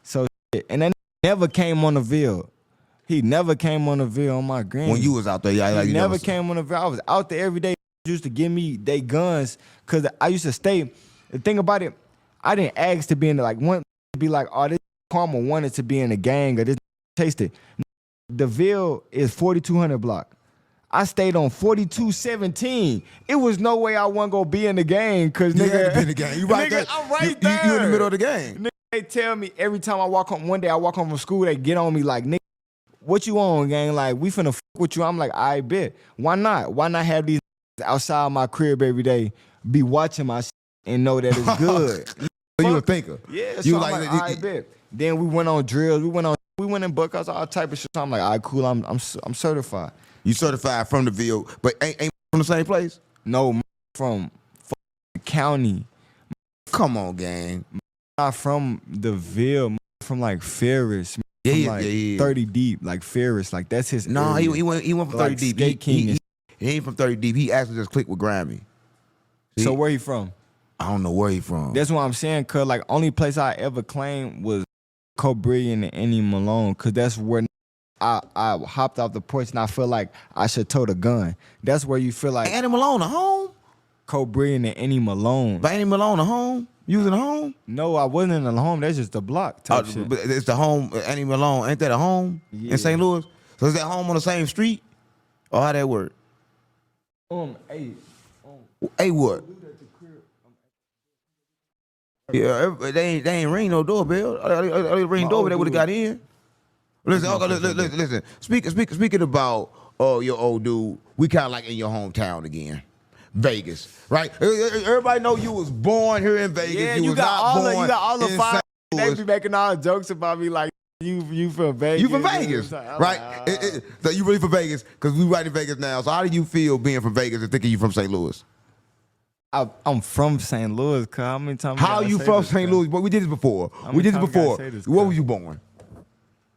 so shit. And then never came on the Ville. He never came on the Ville on my granny. When you was out there, yeah, he never came on the Ville. I was out there every day. Used to give me they guns because I used to stay. The thing about it, I didn't ask to be in the like one to be like, oh, this Karma wanted to be in the gang or this taste it. The Ville is 4200 block. I stayed on 4217. It was no way I wasn't gonna be in the gang because nigga, had to be in the gang. You right there. I'm right there. You in the middle of the game. Nigga, they tell me every time I walk home. One day I walk home from school, they get on me like, nigga, what you on, gang? Like we finna fuck with you. I'm like, I bet. Why not? Why not have these outside my crib every day, be watching my shit and know that it's good? So you a thinker. Yeah. You So I'm like, I bet. Then we went on drills. We went in bookouts, all type of shit. So I'm like, all right, cool. I'm certified. You certified from the Ville, but ain't from the same place? No, from county. Come on, gang. Not from the Ville. From like Ferris. Yeah. 30 Deep, like Ferris. Like that's his. No, area. he went from 30 Like Deep. Skate King. He ain't from 30 Deep. He actually just clicked with Grimy. So where he from? I don't know where he from. That's what I'm saying, cause like only place I ever claimed was Cobrillion and Annie Malone, cause that's where I hopped off the porch and I feel like I should tote a gun. That's where you feel like Annie Malone a home? Cobrillion and Annie Malone. But Annie Malone a home? You was in a home? No, I wasn't in the home. That's just the block type shit. But it's the home, Annie Malone. Ain't that a home in St. Louis? So is that home on the same street? Or how that work? Hey, Hey, what? Yeah, they ain't ring no doorbell. They ring doorbell, they would have got in. Listen, listen. Speaking about your old dude, we kind of like in your hometown again. Vegas, right? Everybody know you was born here in Vegas. Yeah, you got all the in five. St. They Louis. be making all the jokes about me like you from Vegas. You from Vegas, right? So you really from Vegas? Because we right in Vegas now. So how do you feel being from Vegas and thinking you from St. Louis? I'm from St. Louis, cuz. How many times? How you from St. Louis? But we did this before. We did this before. Where was you born?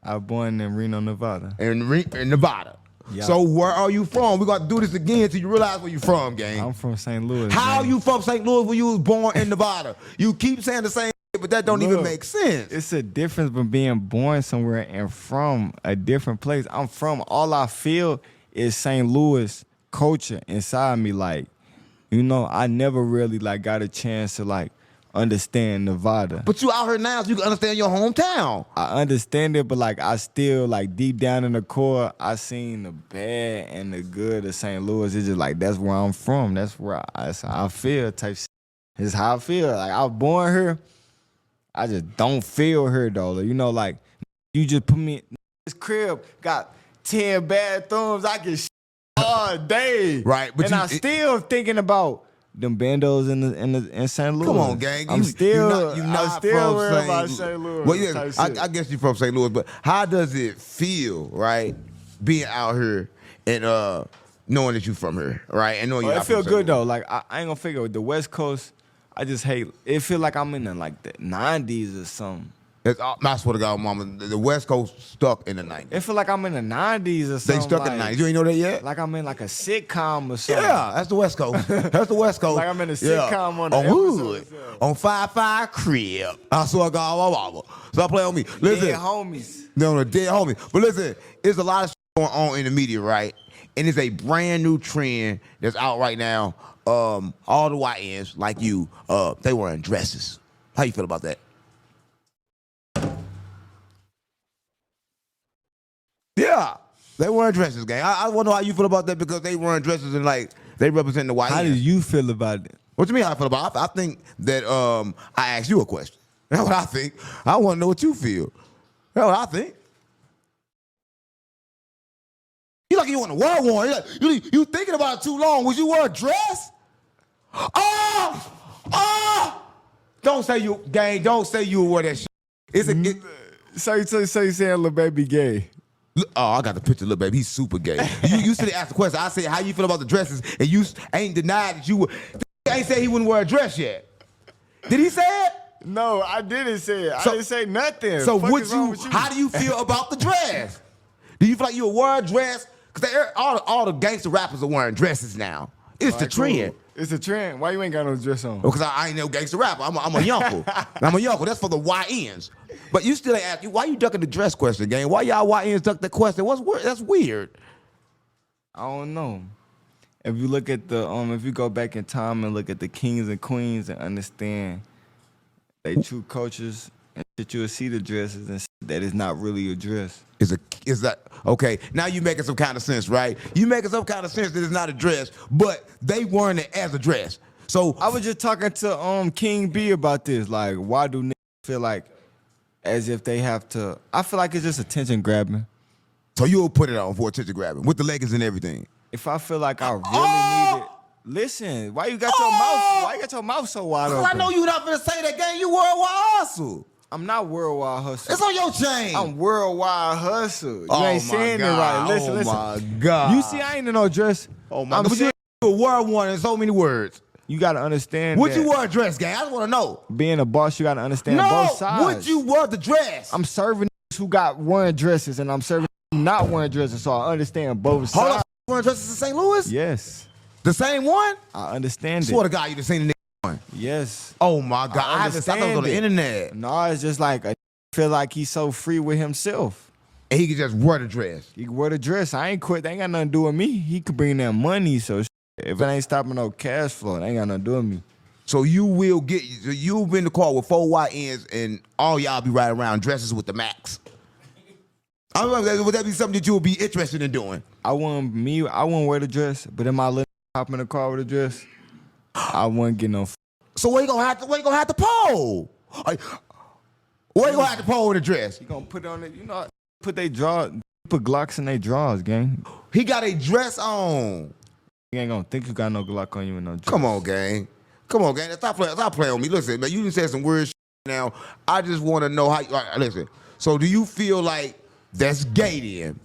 I was born in Reno, Nevada. In Nevada. Yeah. So where are you from? We're going to do this again till you realize where you from, gang. I'm from St. Louis. How man. you from St. Louis when you was born in Nevada? You keep saying the same shit, but that don't even make sense. It's a difference from being born somewhere and from a different place. I'm from, all I feel is St. Louis culture inside me. Like, you know, I never really like got a chance to like understand Nevada. But you out here now so you can understand your hometown. I understand it, but like I still like deep down in the core, I seen the bad and the good of St. Louis. It's just like that's where I'm from. That's how I feel type shit. It's how I feel. Like I was born here. I just don't feel here though. You know, like you just put me in this crib, got 10 bathrooms, I can shit all day. Right. But and I still thinking about them bandos in St. Louis. Come on, gang. I'm still from about St. Louis. Well, yeah, I guess you're from St. Louis, but how does it feel, right, being out here and knowing that you're from here, right, and knowing you're not it feel from good St. Louis? though. Like I ain't gonna figure with the West Coast. I just hate. It feel like I'm in the like the 90s or something. I swear to God, mama, the West Coast stuck in the 90s. It feel like I'm in the 90s or something. They stuck in the 90s. You ain't know that yet? Like I'm in like a sitcom or something. Yeah, that's the West Coast. That's the West Coast. Like I'm in a sitcom on the Hood. episode, yeah. On 5-5 Crib. I swear to God, mama. So play on me. Listen. Dead homies. No, dead homie. But listen, there's a lot of shit going on in the media, right? And it's a brand new trend that's out right now. All the YNs, like you, they wearing dresses. How you feel about that? Yeah, they wearing dresses, gang. I want to know how you feel about that because they wearing dresses and like they represent the YNs. How do you feel about it? What you mean how I feel about it? I think that I asked you a question. That's what I think. I want to know what you feel. That's what I think. You like you want a war one. You thinking about it too long. Would you wear a dress? Don't say you, gang. Don't say you wear that shit. So you saying little baby gay? Oh, I got the picture, little baby. He's super gay. you should have asked the question. I said, how you feel about the dresses? And you ain't denied that you would. He ain't say he wouldn't wear a dress yet. Did he say it? No, I didn't say it. I didn't say nothing. So Fuck would is wrong you? with you? How do you feel about the dress? Do you feel like you would wear a dress? Because all the gangster rappers are wearing dresses now. It's the trend. Cool. It's a trend. Why you ain't got no dress on? Because I ain't no gangster rapper. I'm a yonkle. I'm a yonkle. That's for the YNs. But you still ain't ask you why you ducking the dress question, gang? Why y'all YNs duck that question? What's weird? That's weird. I don't know. If you look at the if you go back in time and look at the kings and queens and understand they true cultures and that you'll see the dresses and that is not really a dress. Is that okay? Now you making some kind of sense, right? You making some kind of sense that it's not a dress, but they wearing it as a dress. So I was just talking to King B about this. Like, why do niggas feel like as if they have to? I feel like it's just attention grabbing. So you'll put it on for attention grabbing with the leggings and everything. If I feel like I really need it, listen. Why you got your mouth? Why you got your mouth so wide open? I know you not gonna say that, gang. You worldwide hustle. I'm not worldwide hustle. It's on your chain. I'm worldwide hustle. You ain't saying it right. Listen, listen. Oh my God. You see, I ain't in no dress. Oh my God. But you a word one in so many words. You gotta understand. Would that you wear a dress, gang? I just want to know. Being a boss, you gotta understand both sides. Would you wear the dress? I'm serving who got wearing dresses, and I'm serving not wearing dresses, so I understand both sides. Hold on, wearing dresses in St. Louis? Yes. The same one? I understand Swear to God, you the same nigga one. Yes. Oh my God, I haven't thought on the internet. No, it's just like I feel like he's so free with himself. And he could just wear the dress. He could wear the dress. I ain't quit. They ain't got nothing to do with me. He could bring that money, so if it ain't stopping no cash flow, it ain't got nothing to do with me. So you've been in the car with 4 YNs and all y'all be riding around dresses with the Max. I don't know, would that be something that you would be interested in doing? I wouldn't wear the dress, but in my little hop in the car with a dress, I wouldn't get no. So where you gonna have to pole? Where you gonna have to pole in the dress? You gonna put on it, put Glocks in their drawers, gang. He got a dress on. You ain't gonna think you got no Glock on you in no dress. Come on, gang. Stop playing with me. Listen, man, you done said some weird shit now. I just want to know how. All right, listen. So, do you feel like that's gay then?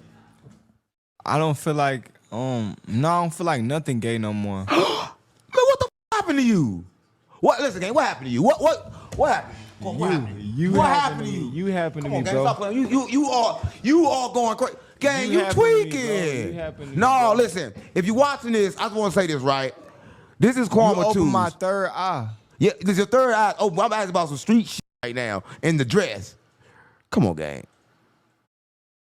I don't feel like no, I don't feel like nothing gay no more. Man, what the happened to you? What? Listen, gang. What happened to you? What happened? What happened to you? You happened to me, Gang, bro. stop playing. You all going crazy. Gang, you tweaking. No, listen. If you're watching this, I just want to say this, right? This is Karma2zz. You opened my third eye. Yeah, this is your third eye. Oh, I'm asking about some street shit right now in the dress. Come on, gang.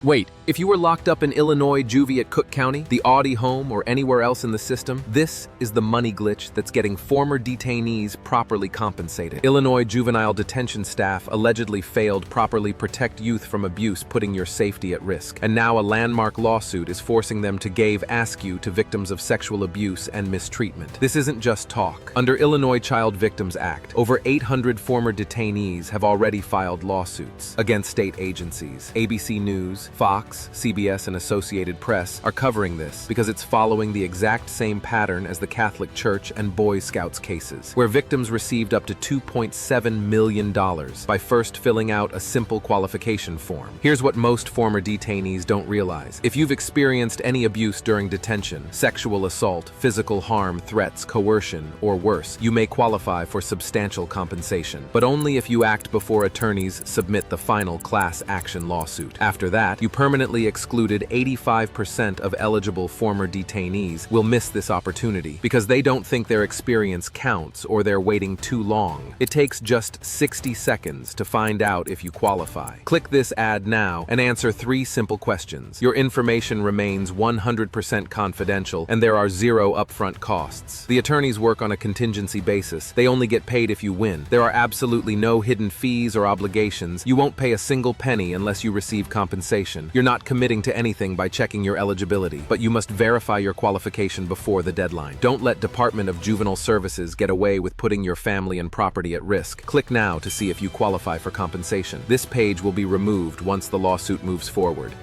Wait, if you were locked up in Illinois juvie at Cook County, the Audi home, or anywhere else in the system, this is the money glitch that's getting former detainees properly compensated. Illinois juvenile detention staff allegedly failed properly protect youth from abuse, putting your safety at risk. And now a landmark lawsuit is forcing them to give askew to victims of sexual abuse and mistreatment. This isn't just talk. Under Illinois Child Victims Act, over 800 former detainees have already filed lawsuits against state agencies. ABC News, Fox, CBS, and Associated Press are covering this because it's following the exact same pattern as the Catholic Church and Boy Scouts cases, where victims received up to $2.7 million by first filling out a simple qualification form. Here's what most former detainees don't realize. If you've experienced any abuse during detention, sexual assault, physical harm, threats, coercion, or worse, you may qualify for substantial compensation, but only if you act before attorneys submit the final class action lawsuit. After that, you permanently excluded 85% of eligible former detainees will miss this opportunity because they don't think their experience counts or they're waiting too long. It takes just 60 seconds to find out if you qualify. Click this ad now and answer 3 simple questions. Your information remains 100% confidential and there are 0 upfront costs. The attorneys work on a contingency basis. They only get paid if you win. There are absolutely no hidden fees or obligations. You won't pay a single penny unless you receive compensation. You're not committing to anything by checking your eligibility, but you must verify your qualification before the deadline. Don't let Department of Juvenile Services get away with putting your family and property at risk. Click now to see if you qualify for compensation. This page will be removed once the lawsuit moves forward.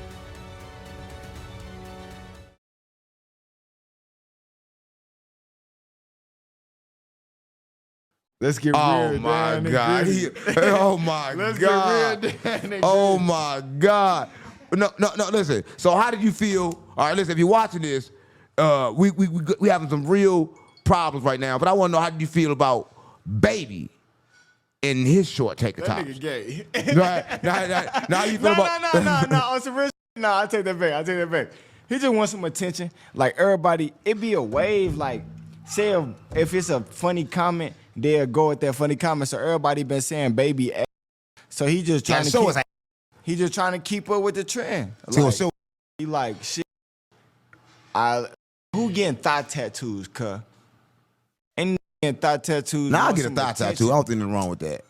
Let's get real. Oh my God. Oh my Let's God. get real, Dan. Oh my God. No, listen. So how did you feel? All right, listen, if you're watching this, we having some real problems right now, but I want to know how did you feel about Baby in his short taker tops? That nigga gay. Now you feel about... No, on some real shit. No, I take that back. He just wants some attention. Like everybody, it be a wave. Like, say if it's a funny comment, they'll go with that funny comment. So everybody been saying Baby ass. So he just trying he just trying to keep up with the trend. Like, he like, shit, who getting thigh tattoos, cuh? Ain't getting thigh tattoos. Now I get a thigh tattoo. I don't think nothing wrong with that.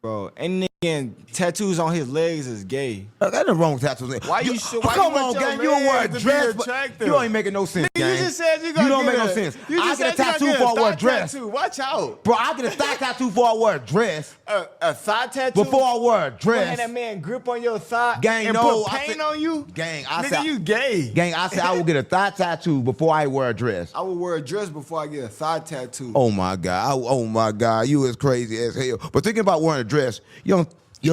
Bro, and getting tattoos on his legs is gay. There's nothing wrong with tattoos. Why you should? Why come you on, want your gang. You don't wear a legs to dress. be attractive? You ain't making no sense, Nigga, gang. you just said you gonna You don't get make no a- sense. You I just get a said you tattoo gonna before I get wear a thigh dress. tattoo. Watch out. Bro, I get a thigh tattoo before I wear a dress. A thigh tattoo? Before I wear a You dress. had that man grip on your thigh Gang, and no, put I paint said- on you? Gang, Nigga, you gay. Gang, I said I will get a thigh tattoo before I wear a dress. I would wear a dress before I get a thigh tattoo. Oh my God. Oh my God. You is crazy as hell. But thinking about wearing a dress, Young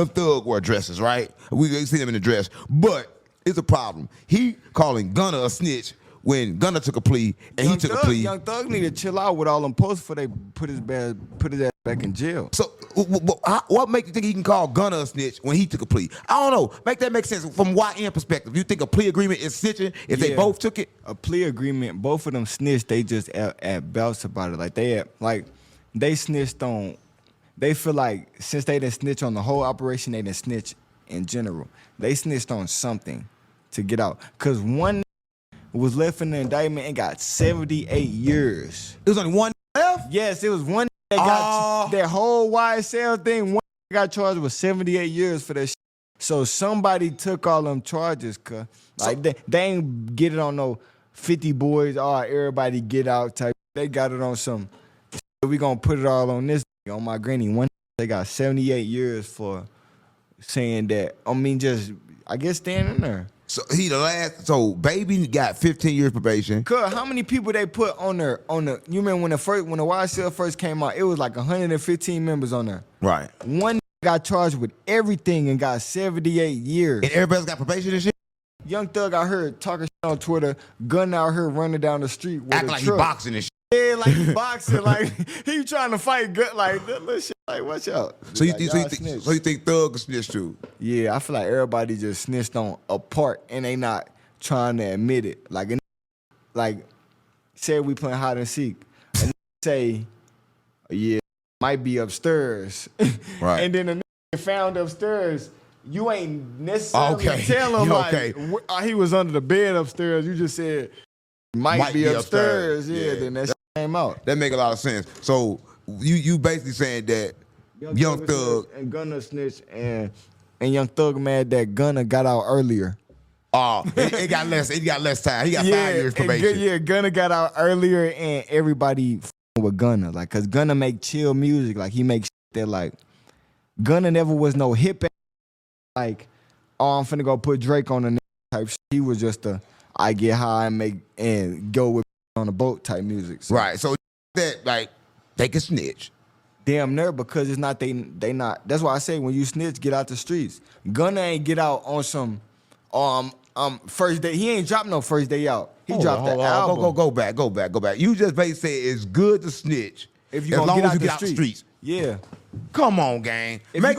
Thug wear dresses, right? We see them in the dress. But it's a problem. He calling Gunna a snitch when Gunna took a plea and he took a plea. Young Thug need to chill out with all them posts before they put his ass back in jail. So what makes you think he can call Gunna a snitch when he took a plea? I don't know. Make that make sense from YN perspective. You think a plea agreement is snitching if they both took it? A plea agreement, both of them snitched. They just at belts about it. They snitched on. They feel like since they didn't snitch on the whole operation, they didn't snitch in general. They snitched on something to get out. Cause one was left in the indictment and got 78 years. It was only one left? Yes, it was one that got that whole YSL thing. One got charged with 78 years for that shit. So somebody took all them charges, cuz. Like they ain't get it on no 50 boys, everybody get out type. They got it on some we gonna put it all on this on my granny. One they got 78 years for saying that. I mean, just I guess standing there. So he the last. So Baby got 15 years probation. Cause how many people they put on there? You remember when the YSL first came out? It was like 115 members on there. Right. One got charged with everything and got 78 years. And everybody's got probation and shit. Young Thug out here talking shit on Twitter. Gun out here running down the street with Acting a like truck. he boxing and shit. Yeah, like he boxing, like he trying to fight good, like that little shit. Like, watch out. So you Like, think? y'all So you think Thug snitched too? Yeah, I feel like everybody just snitched on a part and they not trying to admit it. Like say we playing hide and seek and say, yeah, might be upstairs. Right. And then the nigga found upstairs. You ain't necessarily tell him like he was under the bed upstairs. You just said might be upstairs. Yeah, then that shit came out. That make a lot of sense. So you basically saying that Young Thug and Gunna snitched and Young Thug mad that Gunna got out earlier. It got less. It got less time. He got 5 years probation. Gunna got out earlier, and everybody with Gunna, like, cause Gunna make chill music, like he makes that like Gunna never was no hip like, oh, I'm finna go put Drake on the type shit. He was just a I get high and go with on the boat type music. So. Right. So that like they can snitch. Damn near, because it's not they not. That's why I say when you snitch, get out the streets. Gunna ain't get out on some first day. He ain't dropped no first day out. He dropped the album. Go back. You just basically say it's good to snitch if you as long get as out you the get out the streets. Yeah. Come on, gang. If Make